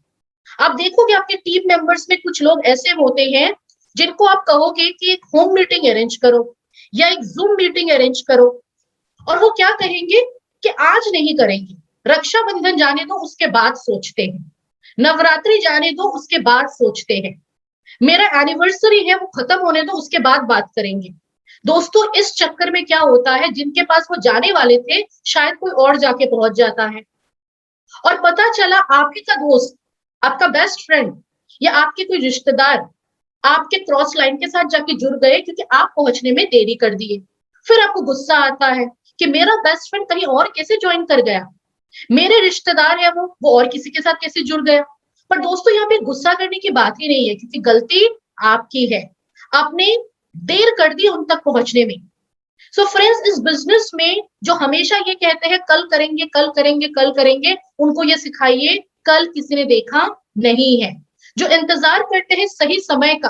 आप देखोगे आपके टीम मेंबर्स में कुछ लोग ऐसे होते हैं जिनको आप कहोगे कि एक होम मीटिंग अरेंज करो या एक जूम मीटिंग अरेंज करो, और वो क्या कहेंगे कि आज नहीं करेंगे, रक्षाबंधन जाने दो उसके बाद सोचते हैं, नवरात्रि जाने दो उसके बाद सोचते हैं, मेरा एनिवर्सरी है वो खत्म होने दो उसके बाद बात करेंगे। दोस्तों, इस चक्कर में क्या होता है, जिनके पास वो जाने वाले थे शायद कोई और जाके पहुंच जाता है, और पता चला आपके का दोस्त, आपका बेस्ट फ्रेंड या आपके कोई रिश्तेदार आपके क्रॉस लाइन के साथ जाके जुड़ गए क्योंकि आप पहुंचने में देरी कर दिए। फिर आपको गुस्सा आता है कि मेरा बेस्ट फ्रेंड कहीं और कैसे ज्वाइन कर गया, मेरे रिश्तेदार है वो और किसी के साथ कैसे जुड़ गया। पर दोस्तों, यहाँ पे गुस्सा करने की बात ही नहीं है, क्योंकि गलती आपकी है, आपने देर कर दी उन तक पहुंचने में। सो फ्रेंड्स, इस बिजनेस में जो हमेशा ये कहते हैं कल करेंगे कल करेंगे कल करेंगे, उनको ये सिखाइए कल किसी ने देखा नहीं है। जो इंतजार करते हैं सही समय का,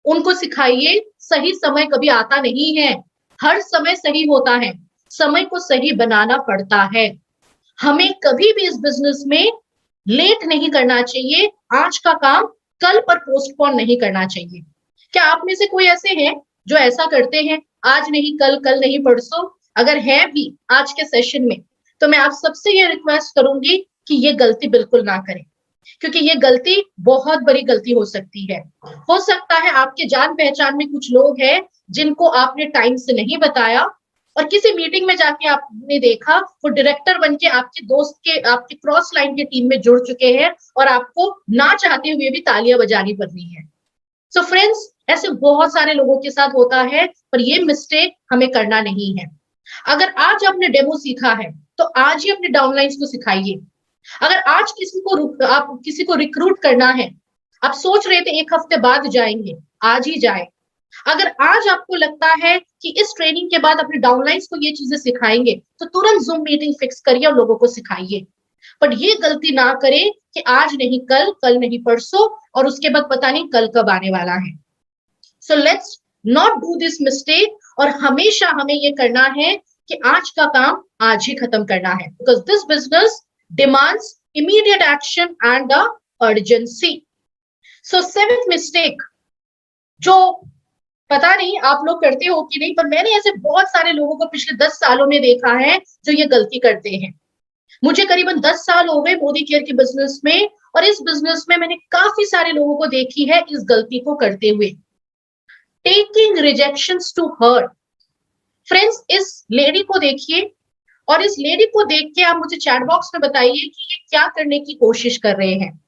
उनको सिखाइए सही समय कभी आता नहीं है, हर समय सही होता है, समय को सही बनाना पड़ता है। हमें कभी भी इस बिजनेस में लेट नहीं करना चाहिए, आज का काम कल पर पोस्टपोन नहीं करना चाहिए। क्या आप में से कोई ऐसे हैं जो ऐसा करते हैं, आज नहीं कल, कल नहीं परसों? अगर है भी आज के सेशन में, तो मैं आप सबसे ये रिक्वेस्ट करूंगी कि ये गलती बिल्कुल ना करें, क्योंकि ये गलती बहुत बड़ी गलती हो सकती है। हो सकता है आपके जान पहचान में कुछ लोग हैं जिनको आपने टाइम से नहीं बताया, और किसी मीटिंग में जाके आपने देखा वो डायरेक्टर बन के आपके दोस्त के, आपके क्रॉस लाइन के टीम में जुड़ चुके हैं, और आपको ना चाहते हुए भी तालियां बजानी पड़ रही है। सो फ्रेंड्स, ऐसे बहुत सारे लोगों के साथ होता है, पर ये मिस्टेक हमें करना नहीं है। अगर आज आपने डेमो सीखा है तो आज ही अपने डाउनलाइंस को सिखाइए। अगर आज आप किसी को रिक्रूट करना है, आप सोच रहे थे 1 हफ्ते बाद जाएंगे, आज ही जाए। अगर आज आपको लगता है कि इस ट्रेनिंग के बाद अपने डाउनलाइंस को ये चीजें सिखाएंगे, तो तुरंत जूम मीटिंग फिक्स करिए और लोगों को सिखाइए। पर ये गलती ना करें कि आज नहीं कल, कल नहीं परसों, और उसके बाद पता नहीं कल कब आने वाला है। So let's not do this mistake, और हमेशा हमें ये करना है कि आज का काम आज ही खत्म करना है, because this business demands immediate action and the urgency. So seventh mistake, जो पता नहीं आप लोग करते हो कि नहीं, पर मैंने ऐसे बहुत सारे लोगों को पिछले 10 सालों में देखा है जो ये गलती करते हैं। मुझे करीबन 10 साल हो गए मोदी केयर के बिजनेस में, और इस बिजनेस में मैंने काफी सारे लोगों को देखी है इस गलती को करते हुए। Taking rejections to heart. Friends, इस लेडी को देखिए, और इस लेडी को देख के आप मुझे चैट बॉक्स में बताइए कि ये क्या करने की कोशिश कर रहे हैं।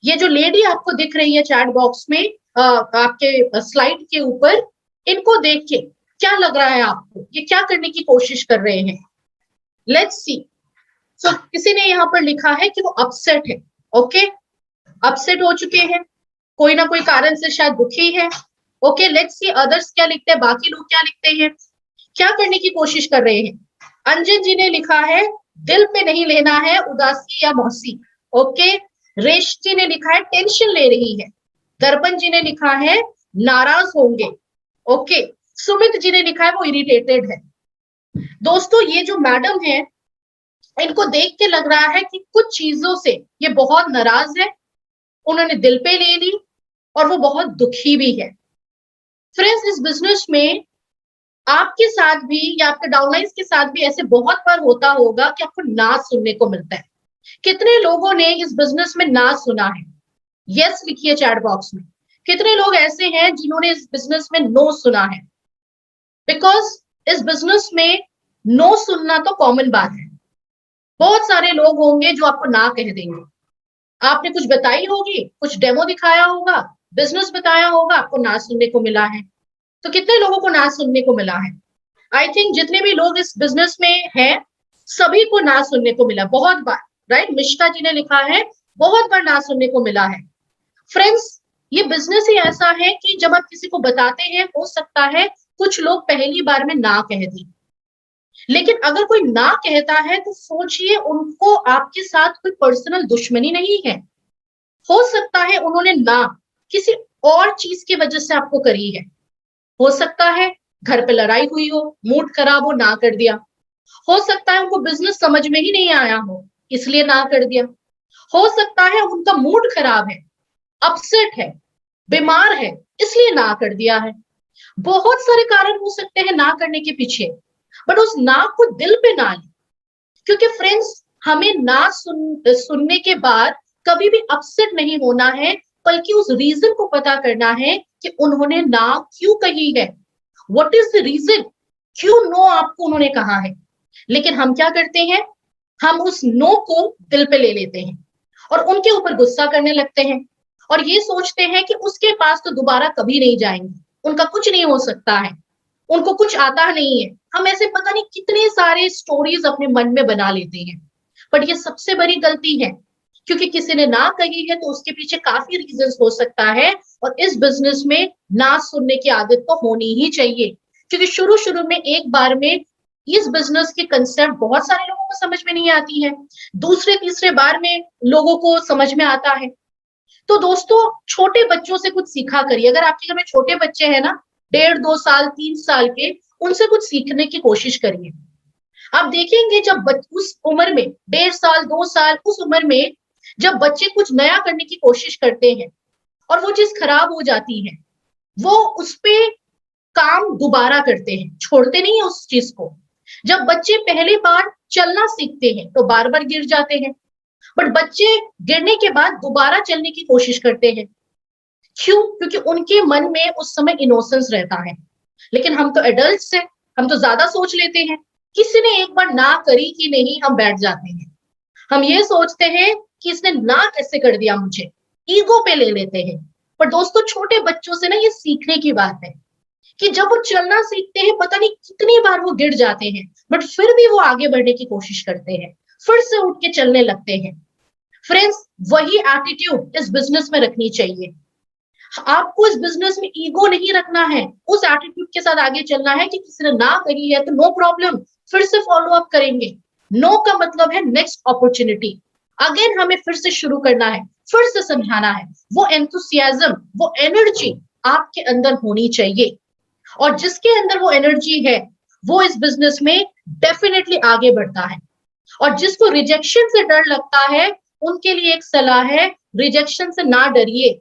ये जो लेडी आपको दिख रही है चैट बॉक्स में, आपके स्लाइड के ऊपर, इनको देख के क्या लग रहा है आपको, ये क्या करने की कोशिश कर रहे हैं? Let's see. सो किसी ने यहाँ पर लिखा है कि वो अपसेट है। ओके, अपसेट हो चुके हैं, कोई ना कोई कारण से शायद दुखी है। ओके, लेट्स सी अदर्स क्या लिखते हैं, बाकी लोग क्या लिखते हैं, क्या करने की कोशिश कर रहे हैं। अंजन जी ने लिखा है दिल पे नहीं लेना है उदासी या मौसी। ओके, रेश जी ने लिखा है टेंशन ले रही है। दर्पण जी ने लिखा है नाराज होंगे। ओके, सुमित जी ने लिखा है वो इरिटेटेड है। दोस्तों, ये जो मैडम है, इनको देख के लग रहा है कि कुछ चीजों से ये बहुत नाराज है, उन्होंने दिल पे ले ली, और वो बहुत दुखी भी है। फ्रेंड्स, इस बिजनेस में आपके साथ भी या आपके डाउनलाइंस के साथ भी ऐसे बहुत बार होता होगा कि आपको ना सुनने को मिलता है। कितने लोगों ने इस बिजनेस में ना सुना है? यस लिखिए चैट बॉक्स में। कितने लोग ऐसे हैं जिन्होंने इस बिजनेस में नो सुना है? बिकॉज इस बिजनेस में नो सुनना तो कॉमन बात है। बहुत सारे लोग होंगे जो आपको ना कह देंगे। आपने कुछ बताई होगी, कुछ डेमो दिखाया होगा, बिजनेस बताया होगा, आपको ना सुनने को मिला है। तो कितने लोगों को ना सुनने को मिला है? आई थिंक जितने भी लोग इस बिजनेस में हैं, सभी को ना सुनने को मिला बहुत बार, राइट? मिश्का जी ने लिखा है बहुत बार ना सुनने को मिला है। फ्रेंड्स, ये बिजनेस ही ऐसा है कि जब आप किसी को बताते हैं, हो सकता है कुछ लोग पहली बार में ना कह दें, लेकिन अगर कोई ना कहता है तो सोचिए उनको आपके साथ कोई पर्सनल दुश्मनी नहीं है। हो सकता है उन्होंने ना किसी और चीज की वजह से आपको करी है। हो सकता है घर पे लड़ाई हुई हो, मूड खराब हो, ना कर दिया। हो सकता है उनको बिजनेस समझ में ही नहीं आया हो, इसलिए ना कर दिया। हो सकता है उनका मूड खराब है, अपसेट है, बीमार है, इसलिए ना कर दिया है। बहुत सारे कारण हो सकते हैं ना करने के पीछे, बट उस ना को दिल पे ना ले, क्योंकि फ्रेंड्स हमें ना सुनने के बाद कभी भी अपसेट नहीं होना है, बल्कि उस रीजन को पता करना है कि उन्होंने ना क्यों कही है। व्हाट इज द रीजन, क्यों नो आपको उन्होंने कहा है? लेकिन हम क्या करते हैं, हम उस नो को दिल पे ले लेते हैं और उनके ऊपर गुस्सा करने लगते हैं और ये सोचते हैं कि उसके पास तो दोबारा कभी नहीं जाएंगे, उनका कुछ नहीं हो सकता है, उनको कुछ आता नहीं है। हम ऐसे पता नहीं कितने सारे स्टोरीज अपने मन में बना लेते हैं, बट ये सबसे बड़ी गलती है, क्योंकि किसी ने ना कही है तो उसके पीछे काफी रीजंस हो सकता है। और इस बिजनेस में ना सुनने की आदत तो होनी ही चाहिए, क्योंकि शुरू शुरू में एक बार में इस बिजनेस की कंसेप्ट बहुत सारे लोगों को समझ में नहीं आती है, दूसरे तीसरे बार में लोगों को समझ में आता है। तो दोस्तों, छोटे बच्चों से कुछ सीखा करिए। अगर आपके घर में छोटे बच्चे हैं ना, 1.5 2 साल 3 साल के, उनसे कुछ सीखने की कोशिश करिए। आप देखेंगे जब उस उम्र में 1.5 साल 2 साल, उस उम्र में जब बच्चे कुछ नया करने की कोशिश करते हैं और वो चीज खराब हो जाती है, वो उस पे काम दोबारा करते हैं, छोड़ते नहीं है उस चीज को। जब बच्चे पहली बार चलना सीखते हैं तो बार बार गिर जाते हैं, बट बच्चे गिरने के बाद दोबारा चलने की कोशिश करते हैं। क्यों? क्योंकि उनके मन में उस समय इनोसेंस रहता है। लेकिन हम तो एडल्ट्स हैं, हम तो ज्यादा सोच लेते हैं। किसी ने एक बार ना करी कि नहीं, हम बैठ जाते हैं। हम ये सोचते हैं कि इसने ना कैसे कर दिया मुझे, ईगो पे ले लेते हैं। पर दोस्तों, छोटे बच्चों से ना ये सीखने की बात है कि जब वो चलना सीखते हैं, पता नहीं कितनी बार वो गिर जाते हैं, बट फिर भी वो आगे बढ़ने की कोशिश करते हैं, फिर से उठ के चलने लगते हैं। फ्रेंड्स, वही एटीट्यूड इस बिजनेस में रखनी चाहिए। आपको इस बिजनेस में ईगो नहीं रखना है, उस एटीट्यूड के साथ आगे चलना है कि किसी ने ना कही है तो नो प्रॉब्लम, फिर से फॉलो अप करेंगे। नो का मतलब है नेक्स्ट अपॉर्चुनिटी, अगेन हमें फिर से शुरू करना है, फिर से समझाना है। वो एंथुसियाज्म, वो एनर्जी आपके अंदर होनी चाहिए, और जिसके अंदर वो एनर्जी है वो इस बिजनेस में डेफिनेटली आगे बढ़ता है। और जिसको रिजेक्शन से डर लगता है, उनके लिए एक सलाह है, रिजेक्शन से ना डरिए,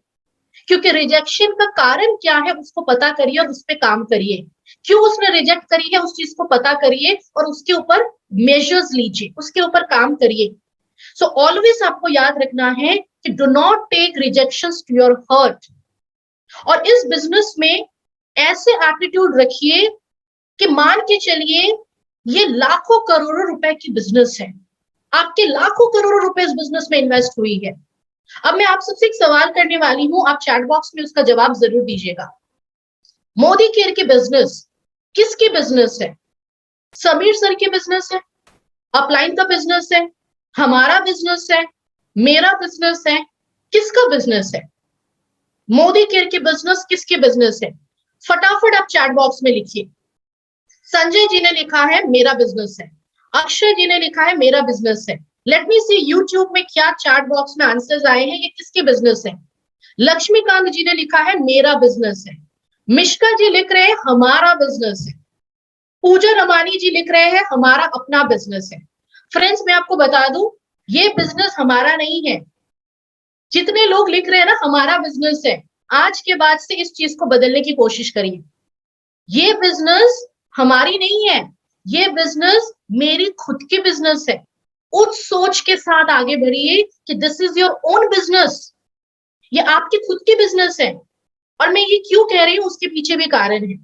क्योंकि रिजेक्शन का कारण क्या है उसको पता करिए और उस पर काम करिए। क्यों उसने रिजेक्ट करी है, उस चीज को पता करिए और उसके ऊपर मेजर्स लीजिए, उसके ऊपर काम करिए। सो ऑलवेज आपको याद रखना है कि do not take rejections to your heart. और इस बिजनेस में ऐसे एटीट्यूड रखिए कि मान के चलिए ये लाखों करोड़ों रुपए की बिजनेस है, आपके लाखों करोड़ों रुपए इस बिजनेस में इन्वेस्ट हुई है। अब मैं आप सबसे एक सवाल करने वाली हूं, आप चैट बॉक्स में उसका जवाब जरूर दीजिएगा। मोदी केयर की बिजनेस किसकी बिजनेस है? समीर सर की बिजनेस है, अपलाइन का बिजनेस है, हमारा बिजनेस है, मेरा बिजनेस है, किसका बिजनेस है? मोदी केयर की बिजनेस किसकी बिजनेस है? फटाफट आप चैट बॉक्स में लिखिए। संजय जी ने लिखा है मेरा बिजनेस है, अक्षय जी ने लिखा है मेरा बिजनेस है। लेट मी सी यूट्यूब में क्या चैट बॉक्स में आंसर्स आए हैं, ये किसके बिजनेस है? लक्ष्मीकांत जी ने लिखा है मेरा बिजनेस है, मिश्का जी लिख रहे हैं हमारा बिजनेस है, पूजा रमानी जी लिख रहे हैं हमारा अपना बिजनेस है। फ्रेंड्स, मैं आपको बता दूं, ये बिजनेस हमारा नहीं है। जितने लोग लिख रहे हैं ना हमारा बिजनेस है, आज के बाद से इस चीज को बदलने की कोशिश करिए। ये बिजनेस हमारी नहीं है, ये बिजनेस मेरी खुद की बिजनेस है। उस सोच के साथ आगे बढ़िए कि this is your own business, ये आपकी खुद की बिजनेस है। और मैं ये क्यों कह रही हूं, उसके पीछे भी कारण है।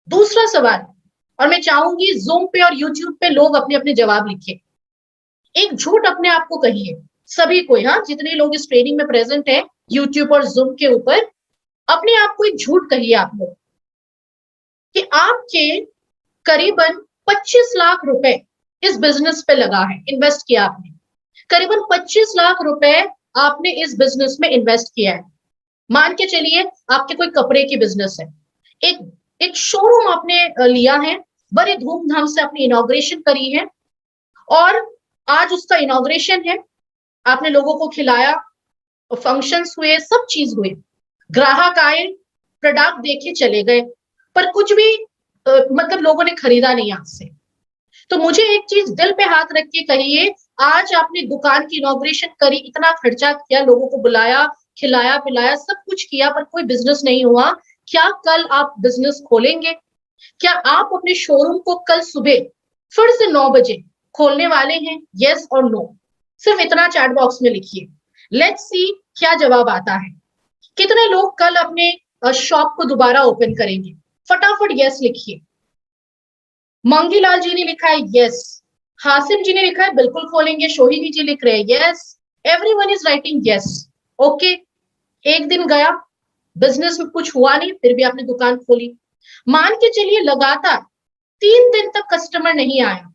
दूसरा सवाल, और मैं चाहूंगी जूम पे और यूट्यूब पे लोग अपने अपने जवाब लिखे। एक झूठ अपने आप को कहिए, सभी को, हाँ, जितने लोग इस ट्रेनिंग में प्रेजेंट है यूट्यूब और जूम के ऊपर, अपने आप को एक झूठ कहिए आप लोग कि आपके करीबन 25 लाख रुपए इस बिजनेस पे लगा है, इन्वेस्ट किया आपने। करीबन 25 लाख रुपए आपने इस बिजनेस में इन्वेस्ट किया है। मान के चलिए आपके कोई कपड़े की बिजनेस है, एक एक शोरूम आपने लिया है, बड़े धूमधाम से अपनी इनॉग्रेशन करी है, और आज उसका इनॉग्रेशन है, आपने लोगों को खिलाया, फंक्शंस हुए, सब चीज हुए, ग्राहक आए, प्रोडक्ट देखे चले गए, पर कुछ भी मतलब लोगों ने खरीदा नहीं आपसे। तो मुझे एक चीज दिल पे हाथ रख के कहिए, आज आपने दुकान की इनॉग्रेशन करी, इतना खर्चा किया, लोगों को बुलाया, खिलाया पिलाया, सब कुछ किया, पर कोई बिजनेस नहीं हुआ। क्या कल आप बिजनेस खोलेंगे? क्या आप अपने शोरूम को कल सुबह फिर से 9 बजे खोलने वाले हैं? यस और नो, सिर्फ इतना चैट बॉक्स में लिखिए। लेट्स सी क्या जवाब आता है। कितने लोग कल अपने शॉप को दोबारा ओपन करेंगे? फटाफट यस लिखिए। मंगीलाल जी ने लिखा है यस, हासिम जी ने लिखा है बिल्कुल खोलेंगे, शोहिनी जी लिख रहे हैं yes, everyone is writing yes. Okay, एक दिन गया, बिजनेस में कुछ हुआ नहीं, फिर भी आपने दुकान खोली। मान के चलिए लगातार 3 दिन तक कस्टमर नहीं आया,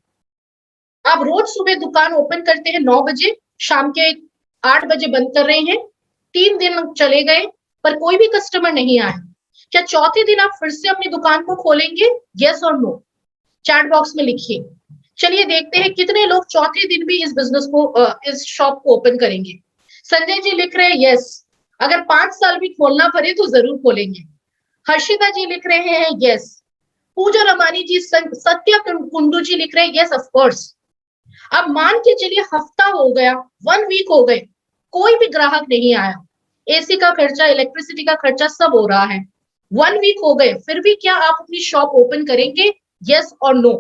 आप रोज सुबह दुकान ओपन करते हैं 9 बजे, शाम के 8 बजे बंद कर रहे हैं, 3 दिन चले गए पर कोई भी कस्टमर नहीं आया। क्या चौथे दिन आप फिर से अपनी दुकान को खोलेंगे? यस और नो, चैट बॉक्स में लिखिए। चलिए देखते हैं कितने लोग चौथे दिन भी इस बिजनेस को, इस शॉप को ओपन करेंगे। संजय जी लिख रहे हैं यस, अगर 5 साल भी खोलना पड़े तो जरूर खोलेंगे। हर्षिता जी लिख रहे हैं यस, पूजा रमानी जी, सत्या कुंडू जी लिख रहे हैं यस ऑफ कोर्स। अब मान के चलिए हफ्ता हो गया, 1 वीक हो गए, कोई भी ग्राहक नहीं आया, एसी का खर्चा, इलेक्ट्रिसिटी का खर्चा सब हो रहा है, 1 वीक हो गए, फिर भी क्या आप अपनी शॉप ओपन करेंगे? यस और नो।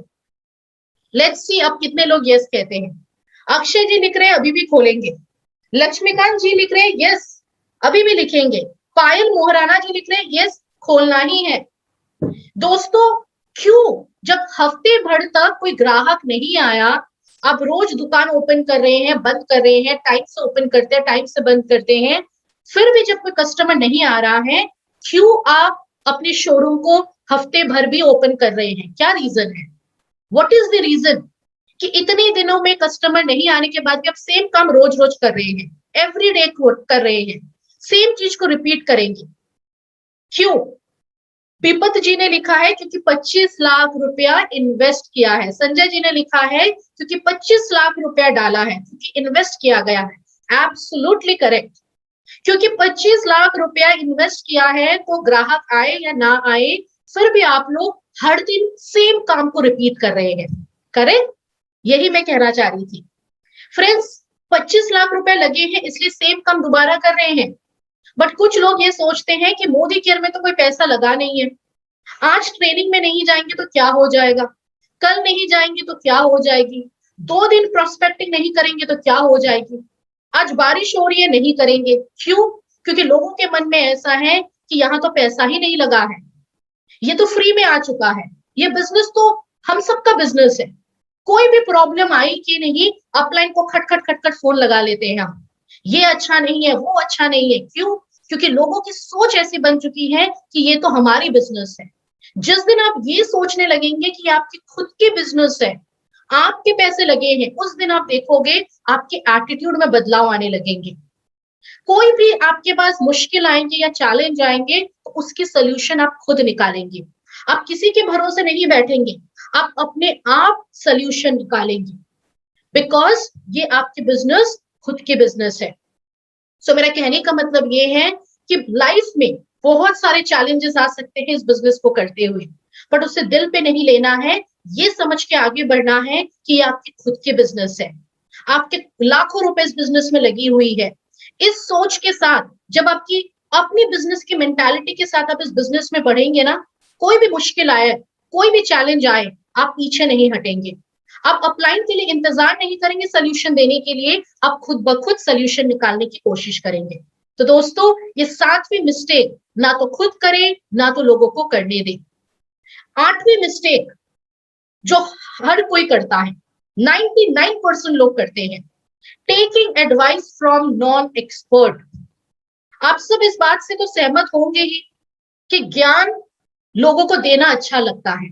लेट्स सी अब कितने लोग यस कहते हैं। अक्षय जी लिख रहे हैं अभी भी खोलेंगे, लक्ष्मीकांत जी लिख रहे हैं यस, अभी भी लिखेंगे, पायल मोहराना जी लिख रहे हैं यस, खोलना ही है। दोस्तों, क्यों? जब हफ्ते भर तक कोई ग्राहक नहीं आया, आप रोज दुकान ओपन कर रहे हैं, बंद कर रहे हैं, टाइम से ओपन करते हैं, टाइम से बंद करते हैं, फिर भी जब कोई कस्टमर नहीं आ रहा है, क्यों आप अपने शोरूम को हफ्ते भर भी ओपन कर रहे हैं? क्या रीजन है? व्हाट इज द रीजन कि इतने दिनों में कस्टमर नहीं आने के बाद भी आप सेम काम रोज रोज कर रहे हैं, एवरी डे कर रहे हैं, सेम चीज को रिपीट करेंगे? क्यों? पीपत जी ने लिखा है क्योंकि 25 लाख रुपया इन्वेस्ट किया है। संजय जी ने लिखा है क्योंकि 25 लाख रुपया डाला है, क्योंकि इन्वेस्ट किया गया है। एब्सोल्युटली करेक्ट, क्योंकि 25 लाख रुपया इन्वेस्ट किया है, तो ग्राहक आए या ना आए, फिर भी आप लोग हर दिन सेम काम को रिपीट कर रहे हैं। करेक्ट, यही मैं कहना चाह रही थी। फ्रेंड्स, 25 लाख रुपए लगे हैं इसलिए सेम काम दोबारा कर रहे हैं। बट कुछ लोग ये सोचते हैं कि मोदी केयर में तो कोई पैसा लगा नहीं है, आज ट्रेनिंग में नहीं जाएंगे तो क्या हो जाएगा, कल नहीं जाएंगे तो क्या हो जाएगी, 2 दिन प्रोस्पेक्टिंग नहीं करेंगे तो क्या हो जाएगी, आज बारिश हो रही है नहीं करेंगे। क्यों? क्योंकि लोगों के मन में ऐसा है कि यहाँ तो पैसा ही नहीं लगा है, ये तो फ्री में आ चुका है, ये बिजनेस तो हम सबका बिजनेस है, कोई भी प्रॉब्लम आई कि नहीं, अपलाइन को खटखट खटखट फोन लगा लेते हैं हम, ये अच्छा नहीं है, वो अच्छा नहीं है। क्यों? क्योंकि लोगों की सोच ऐसी बन चुकी है कि ये तो हमारी बिजनेस है। जिस दिन आप ये सोचने लगेंगे कि आपकी खुद की बिजनेस है, आपके पैसे लगे हैं, उस दिन आप देखोगे आपके एटीट्यूड में बदलाव आने लगेंगे। कोई भी आपके पास मुश्किल आएंगे या चैलेंज आएंगे तो उसकी सोल्यूशन आप खुद निकालेंगे, आप किसी के भरोसे नहीं बैठेंगे, आप अपने आप सोल्यूशन निकालेंगे, बिकॉज ये आपकी बिजनेस खुद की बिजनेस है। सो मेरा कहने का मतलब ये है कि लाइफ में बहुत सारे चैलेंजेस आ सकते हैं इस बिजनेस को करते हुए, बट उसे दिल पे नहीं लेना है, ये समझ के आगे बढ़ना है कि ये आपकी खुद की बिजनेस है, आपके लाखों रुपए इस बिजनेस में लगी हुई है। इस सोच के साथ जब आपकी अपनी बिजनेस की मेंटालिटी के साथ आप इस बिजनेस में बढ़ेंगे ना, कोई भी मुश्किल आए, कोई भी चैलेंज आए, आप पीछे नहीं हटेंगे, आप अपलाइन के लिए इंतजार नहीं करेंगे सोल्यूशन देने के लिए, आप खुद ब खुद सोल्यूशन निकालने की कोशिश करेंगे। तो दोस्तों, ये 7वीं मिस्टेक ना तो खुद करें, ना तो लोगों को करने दें। 8वीं मिस्टेक जो हर कोई करता है, 99% लोग करते हैं, taking advice from non expert. आप सब इस बात से तो सहमत होंगे ही कि ज्ञान लोगों को देना अच्छा लगता है।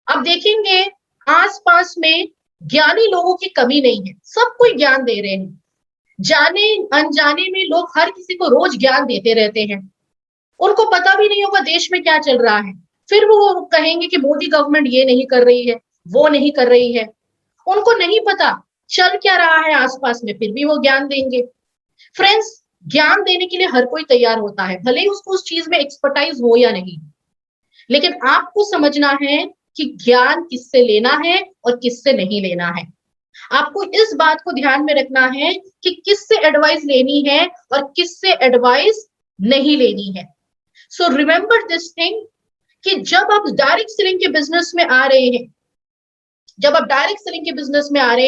अब देखेंगे आसपास में ज्ञानी लोगों की कमी नहीं है, सब कोई ज्ञान दे रहे हैं। जाने अनजाने में लोग हर किसी को रोज ज्ञान देते रहते हैं। उनको पता भी नहीं होगा देश में क्या चल रहा है, फिर वो कहेंगे कि मोदी गवर्नमेंट ये नहीं कर रही है, वो नहीं कर रही है। उनको नहीं पता चल क्या रहा है आसपास में, फिर भी वो ज्ञान देंगे। फ्रेंड्स, ज्ञान देने के लिए हर कोई तैयार होता है, भले ही उसको उस चीज में एक्सपर्टाइज हो या नहीं, लेकिन आपको समझना है कि ज्ञान किससे लेना है और किससे नहीं लेना है। आपको इस बात को ध्यान में रखना है कि किससे एडवाइस लेनी है और किससे एडवाइस नहीं लेनी है। सो रिमेंबर दिस थिंग कि जब आप डायरेक्ट सेलिंग के बिजनेस में आ रहे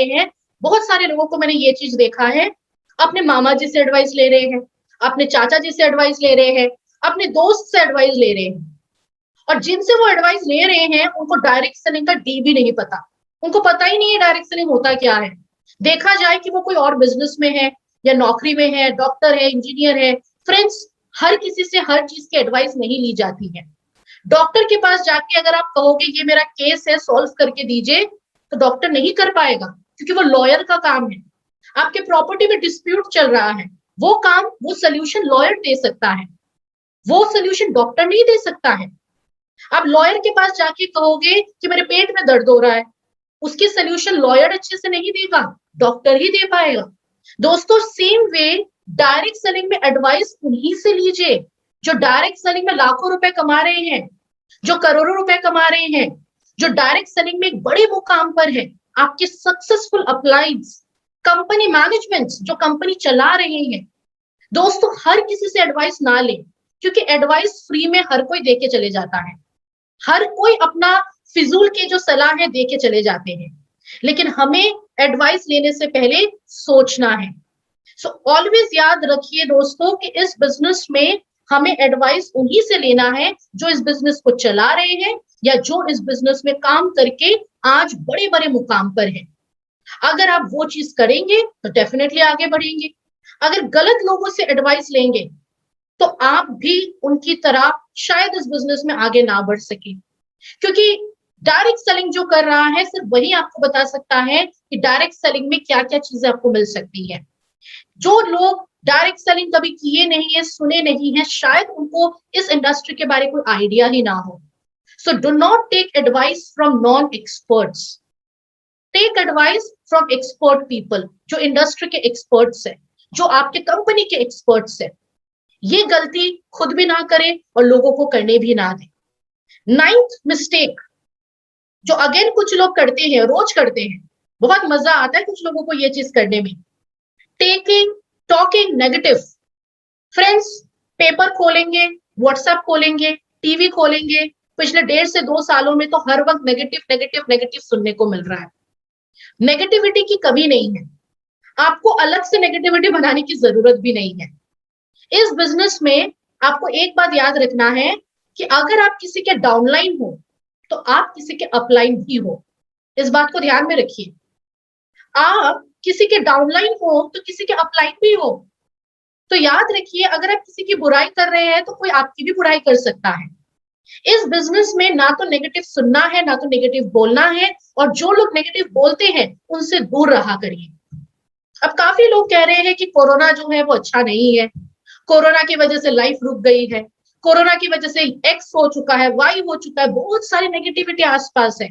हैं, बहुत सारे लोगों को मैंने ये चीज देखा है, अपने मामा जी से एडवाइस ले रहे हैं, अपने चाचा जी से एडवाइस ले रहे हैं, अपने दोस्त से एडवाइस ले रहे हैं, और जिनसे वो एडवाइस ले रहे हैं उनको डायरेक्ट सेलिंग का डी भी नहीं पता। उनको पता ही नहीं है डायरेक्ट सेलिंग होता क्या है। देखा जाए कि वो कोई और बिजनेस में है या नौकरी में है, डॉक्टर है, इंजीनियर है। फ्रेंड्स, हर किसी से हर चीज की एडवाइस नहीं ली जाती है। डॉक्टर के पास जाके अगर आप कहोगे ये मेरा केस है, सॉल्व करके दीजिए, तो डॉक्टर नहीं कर पाएगा, क्योंकि वो लॉयर का काम है। आपके प्रॉपर्टी में डिस्प्यूट चल रहा है, वो काम, वो सोल्यूशन लॉयर दे सकता है, वो सोल्यूशन डॉक्टर नहीं दे सकता है। आप लॉयर के पास जाके कहोगे कि मेरे पेट में दर्द हो रहा है, उसकी सोल्यूशन लॉयर अच्छे से नहीं देगा, डॉक्टर ही दे पाएगा। दोस्तों, सेम वे डायरेक्ट सेलिंग में एडवाइस उन्हीं से लीजिए जो डायरेक्ट सेलिंग में लाखों रुपए कमा रहे हैं, जो करोड़ों रुपए कमा रहे हैं, जो डायरेक्ट सेलिंग में एक बड़े मुकाम पर है। आपके सक्सेसफुल अपलाइंस, कंपनी मैनेजमेंट जो कंपनी चला रहे हैं। दोस्तों, हर किसी से एडवाइस ना लें, क्योंकि एडवाइस फ्री में हर कोई देके चले जाता है। हर कोई अपना फिजूल के जो सलाह है देके चले जाते हैं, लेकिन हमें एडवाइस लेने से पहले सोचना है। सो ऑलवेज याद रखिए दोस्तों कि इस बिजनेस में हमें एडवाइस उन्हीं से लेना है जो इस बिजनेस को चला रहे हैं या जो इस बिजनेस में काम करके आज बड़े बड़े मुकाम पर हैं। अगर आप वो चीज करेंगे तो डेफिनेटली आगे बढ़ेंगे। अगर गलत लोगों से एडवाइस लेंगे तो आप भी उनकी तरह शायद इस बिजनेस में आगे ना बढ़ सके, क्योंकि डायरेक्ट सेलिंग जो कर रहा है सिर्फ वही आपको बता सकता है कि डायरेक्ट सेलिंग में क्या क्या चीजें आपको मिल सकती है। जो लोग डायरेक्ट सेलिंग कभी किए नहीं है, सुने नहीं है, शायद उनको इस इंडस्ट्री के बारे में कोई आइडिया ही ना हो। So do not take advice from non experts, take advice from expert people, जो इंडस्ट्री के एक्सपर्ट्स है, जो आपके कंपनी के एक्सपर्ट्स है। ये गलती खुद भी ना करें और लोगों को करने भी ना दें। 9th मिस्टेक जो अगेन कुछ लोग करते हैं, रोज करते हैं, बहुत मजा आता है कुछ लोगों को ये चीज करने में, टॉकिंग नेगेटिव। फ्रेंड्स, पेपर खोलेंगे, व्हाट्सएप खोलेंगे, टीवी खोलेंगे, पिछले 1.5 से 2 सालों में तो हर वक्त नेगेटिव नेगेटिव नेगेटिव सुनने को मिल रहा है। नेगेटिविटी की कमी नहीं है, आपको अलग से नेगेटिविटी बनाने की जरूरत भी नहीं है। इस बिजनेस में आपको एक बात याद रखना है कि अगर आप किसी के डाउनलाइन हो तो आप किसी के अपलाइन भी हो। इस बात को ध्यान में रखिए, आप किसी के डाउनलाइन हो तो किसी के अपलाइन भी हो। तो याद रखिए, अगर आप किसी की बुराई कर रहे हैं तो कोई आपकी भी बुराई कर सकता है। इस बिजनेस में ना तो नेगेटिव सुनना है, ना तो नेगेटिव बोलना है, और जो लोग नेगेटिव बोलते हैं उनसे दूर रहा करिए। अब काफी लोग कह रहे हैं कि कोरोना जो है वो अच्छा नहीं है, कोरोना की वजह से लाइफ रुक गई है, कोरोना की वजह से एक्स हो चुका है, वाई हो चुका है, बहुत सारी नेगेटिविटी आसपास है।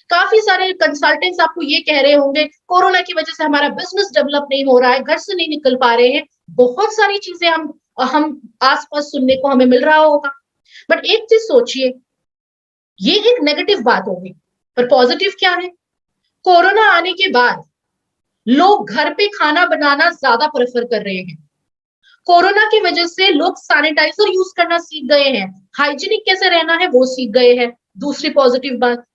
काफी सारे कंसल्टेंट्स आपको ये कह रहे होंगे कोरोना की वजह से हमारा बिजनेस डेवलप नहीं हो रहा है, घर से नहीं निकल पा रहे हैं, बहुत सारी चीजें हम आसपास सुनने को हमें मिल रहा होगा। बट एक चीज सोचिए, ये एक नेगेटिव बात होगी, पर पॉजिटिव क्या है? कोरोना आने के बाद लोग घर पे खाना बनाना ज्यादा प्रेफर कर रहे हैं। कोरोना की वजह से लोग सैनिटाइजर यूज करना सीख गए हैं, हाइजीनिक कैसे रहना है वो सीख गए हैं। दूसरी पॉजिटिव बात,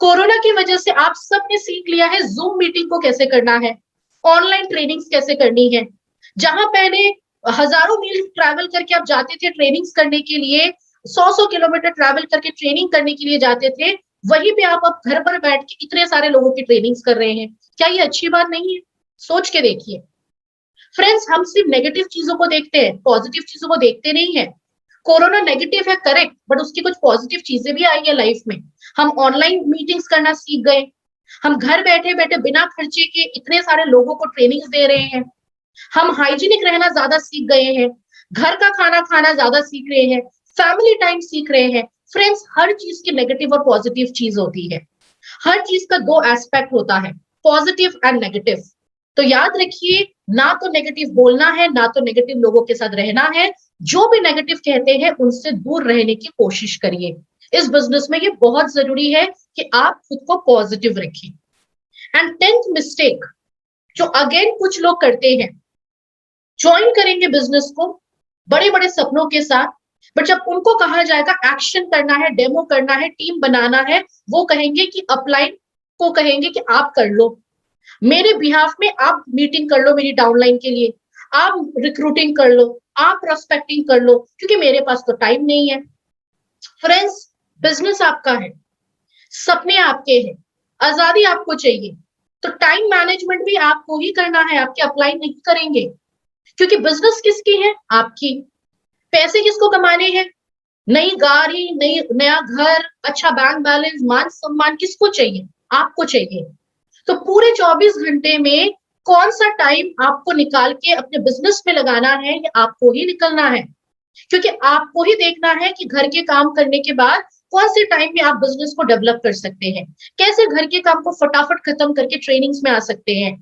कोरोना की वजह से आप सबने सीख लिया है जूम मीटिंग को कैसे करना है, ऑनलाइन ट्रेनिंग्स कैसे करनी है। जहां पहले हजारों मील ट्रैवल करके आप जाते थे ट्रेनिंग्स करने के लिए, 100 किलोमीटर ट्रैवल करके ट्रेनिंग करने के लिए जाते थे, वहीं पे आप अब घर पर बैठ के इतने सारे लोगों की ट्रेनिंग्स कर रहे हैं। क्या ये अच्छी बात नहीं है? सोच के देखिए फ्रेंड्स, हम सिर्फ नेगेटिव चीजों को देखते हैं, पॉजिटिव चीजों को देखते नहीं है। कोरोना नेगेटिव है करेक्ट, बट उसकी कुछ पॉजिटिव चीजें भी आई है लाइफ में। हम ऑनलाइन मीटिंग्स करना सीख गए, हम घर बैठे बैठे बिना खर्चे के इतने सारे लोगों को ट्रेनिंग्स दे रहे हैं, हम हाइजीनिक रहना ज्यादा सीख गए हैं, घर का खाना खाना ज्यादा सीख रहे हैं, फैमिली टाइम सीख रहे हैं। फ्रेंड्स, हर चीज की नेगेटिव और पॉजिटिव चीज होती है, हर चीज का दो एस्पेक्ट होता है, पॉजिटिव एंड नेगेटिव। तो याद रखिए, ना तो नेगेटिव बोलना है, ना तो नेगेटिव लोगों के साथ रहना है। जो भी नेगेटिव कहते हैं उनसे दूर रहने की कोशिश करिए। इस बिजनेस में ये बहुत जरूरी है कि आप खुद को पॉजिटिव रखें। एंड 10th मिस्टेक जो अगेन कुछ लोग करते हैं, ज्वाइन करेंगे बिजनेस को बड़े बड़े सपनों के साथ, बट जब उनको कहा जाएगा एक्शन करना है, डेमो करना है, टीम बनाना है, वो कहेंगे कि अपलाइन को कहेंगे कि आप कर लो मेरे बिहाफ में, आप मीटिंग कर लो मेरी डाउनलाइन के लिए, आप रिक्रूटिंग कर लो, आप प्रोस्पेक्टिंग कर लो, क्योंकि मेरे पास तो टाइम नहीं है। फ्रेंड्स, बिजनेस आपका है, सपने आपके हैं, आजादी आपको चाहिए, तो टाइम मैनेजमेंट भी आपको ही करना है, आपके अप्लाई नहीं करेंगे। क्योंकि बिजनेस किसकी है? आपकी। पैसे किसको कमाने हैं? नई गाड़ी, नया घर, अच्छा बैंक बैलेंस, मान सम्मान किसको चाहिए? आपको चाहिए। तो पूरे 24 घंटे में कौन सा टाइम आपको निकाल के अपने बिजनेस में लगाना है, ये आपको ही निकलना है। क्योंकि आपको ही देखना है कि घर के काम करने के बाद कौन से टाइम में आप बिजनेस को डेवलप कर सकते हैं, कैसे घर के काम को फटाफट खत्म करके ट्रेनिंग्स में आ सकते हैं।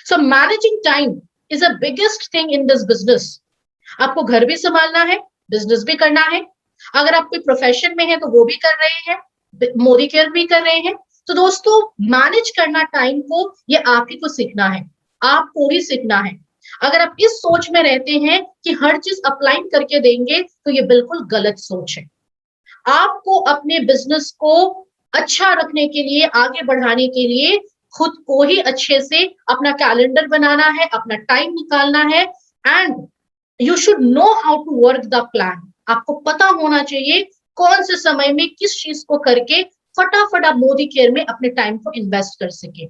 So managing time is a biggest thing in this business. आपको घर भी संभालना है, बिजनेस भी करना है। अगर आप कोई प्रोफेशन में है तो वो भी कर रहे हैं, मोदी केयर भी कर रहे हैं। तो दोस्तों, मैनेज करना टाइम को, ये आप ही को सीखना है, आपको ही सीखना है। अगर आप इस सोच में रहते हैं कि हर चीज अप्लाई करके देंगे, तो ये बिल्कुल गलत सोच है। आपको अपने बिजनेस को अच्छा रखने के लिए, आगे बढ़ाने के लिए खुद को ही अच्छे से अपना कैलेंडर बनाना है, अपना टाइम निकालना है। And you should know how to work the plan. आपको पता होना चाहिए कौन से समय में किस चीज को करके फटाफट आप मोदी केयर में अपने टाइम को इन्वेस्ट कर सके।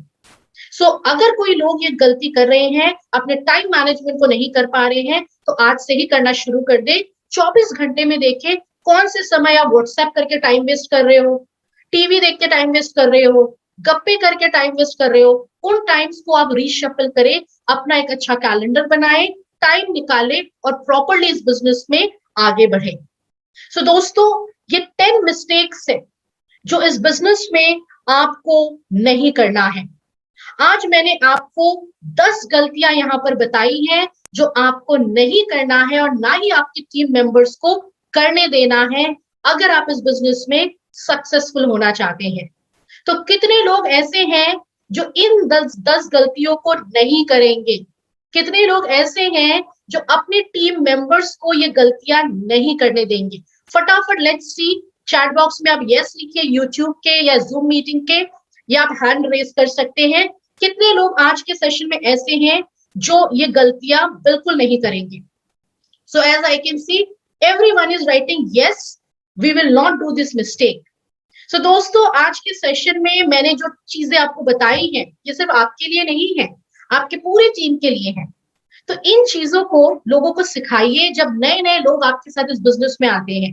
सो अगर कोई लोग ये गलती कर रहे हैं, अपने टाइम मैनेजमेंट को नहीं कर पा रहे हैं, तो आज से ही करना शुरू कर दे। 24 घंटे में देखे कौन से समय आप व्हाट्सएप करके टाइम वेस्ट कर रहे हो, टीवी देख के टाइम वेस्ट कर रहे हो, गप्पे करके टाइम वेस्ट कर रहे हो। उन टाइम्स को आप रीशफल करें, अपना एक अच्छा कैलेंडर बनाए, टाइम निकाले और प्रॉपरली इस बिजनेस में आगे बढ़े। सो दोस्तों, ये 10 मिस्टेक्स है जो इस बिजनेस में आपको नहीं करना है। आज मैंने आपको 10 गलतियां यहां पर बताई हैं जो आपको नहीं करना है और ना ही आपकी टीम मेंबर्स को करने देना है, अगर आप इस बिजनेस में सक्सेसफुल होना चाहते हैं। तो कितने लोग ऐसे हैं जो इन 10 गलतियों को नहीं करेंगे? कितने लोग ऐसे हैं जो अपने टीम मेंबर्स को ये गलतियां नहीं करने देंगे? फटाफट लेट्स सी, चैट बॉक्स में आप यस लिखिए, यूट्यूब के या जूम मीटिंग के, या आप हैंड रेज कर सकते हैं। कितने लोग आज के सेशन में ऐसे हैं जो ये गलतियां बिल्कुल नहीं करेंगे? So as I can see, everyone is writing yes, we will not do this mistake. So दोस्तों, आज के सेशन में मैंने जो चीजें आपको बताई हैं, ये सिर्फ आपके लिए नहीं है, आपके पूरे टीम के लिए है। तो इन चीजों को लोगों को सिखाइए जब नए नए लोग आपके साथ इस बिजनेस में आते हैं।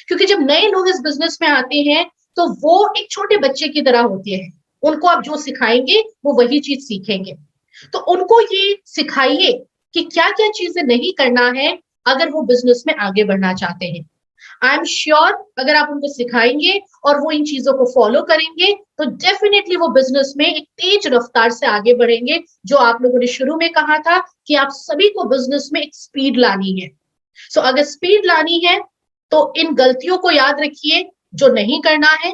क्योंकि जब नए लोग इस बिजनेस में आते हैं तो वो एक छोटे बच्चे की तरह होते हैं, उनको आप जो सिखाएंगे वो वही चीज सीखेंगे। तो उनको ये सिखाइए कि क्या क्या चीजें नहीं करना है अगर वो बिजनेस में आगे बढ़ना चाहते हैं। आई एम श्योर अगर आप उनको सिखाएंगे और वो इन चीजों को फॉलो करेंगे तो डेफिनेटली वो बिजनेस में एक तेज रफ्तार से आगे बढ़ेंगे। जो आप लोगों ने शुरू में कहा था कि आप सभी को बिजनेस में एक स्पीड लानी है। सो अगर स्पीड लानी है तो इन गलतियों को याद रखिए जो नहीं करना है,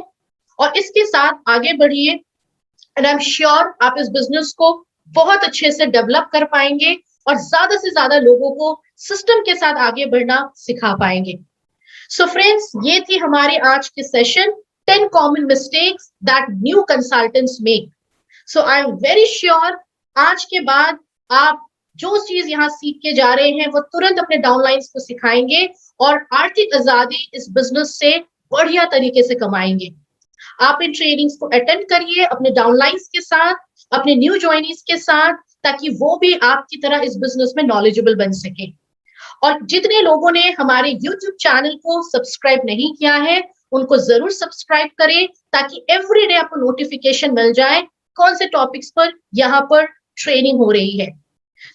और इसके साथ आगे बढ़िए। एंड आई एम श्योर आप इस बिजनेस को बहुत अच्छे से डेवलप कर पाएंगे और ज्यादा से ज्यादा लोगों को सिस्टम के साथ आगे बढ़ना सिखा पाएंगे। सो फ्रेंड्स, ये थी हमारी आज की session. 10 common mistakes that new consultants make. So I am very sure आज के बाद आप जो चीज यहाँ सीख के जा रहे हैं वो तुरंत अपने डाउनलाइंस को सिखाएंगे और आर्थिक आजादी इस बिजनेस से बढ़िया तरीके से कमाएंगे। आप इन ट्रेनिंग्स को अटेंड करिए अपने डाउनलाइंस के साथ, अपने न्यू ज्वाइनीज के साथ, ताकि वो भी आपकी तरह इस बिजनेस में नॉलेजेबल बन सके। और जितने लोगों ने हमारे YouTube चैनल को सब्सक्राइब नहीं किया है उनको जरूर सब्सक्राइब करें, ताकि एवरीडे आपको नोटिफिकेशन मिल जाए कौन से टॉपिक्स पर यहाँ पर ट्रेनिंग हो रही है।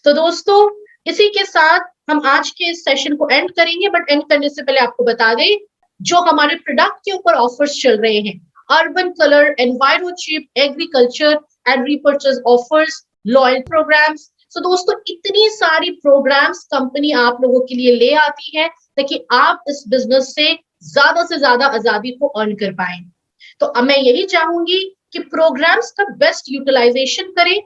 तो दोस्तों, इसी के साथ हम आज के इस सेशन को एंड करेंगे, बट एंड करने से पहले आपको बता दें जो हमारे प्रोडक्ट के ऊपर ऑफर्स चल रहे हैं, urban colour, envirochip, agriculture and repurchase offers, loyal programs. So दोस्तों, इतनी सारी प्रोग्राम्स कंपनी आप लोगों के लिए ले आती है ताकि आप इस बिजनेस से ज्यादा आजादी को अर्न कर पाए। तो अब मैं यही चाहूंगी कि प्रोग्राम्स का बेस्ट यूटिलाइजेशन करें,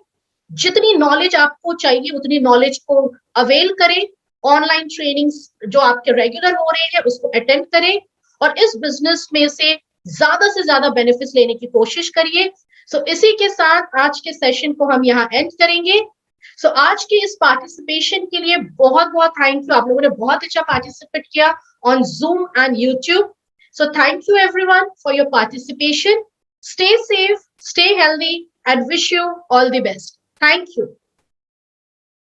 जितनी नॉलेज आपको चाहिए उतनी नॉलेज को अवेल करें, ऑनलाइन ट्रेनिंग्स जो आपके रेगुलर हो रहे हैं उसको अटेंड करें और इस बिजनेस में से ज्यादा बेनिफिट्स लेने की कोशिश करिए। सो इसी के साथ आज के सेशन को हम यहाँ एंड करेंगे। सो आज के इस पार्टिसिपेशन के लिए बहुत थैंक यू। आप लोगों ने बहुत अच्छा पार्टिसिपेट किया on Zoom and YouTube. So thank you everyone for your participation. Stay safe, stay healthy, and wish you all the best. Thank you.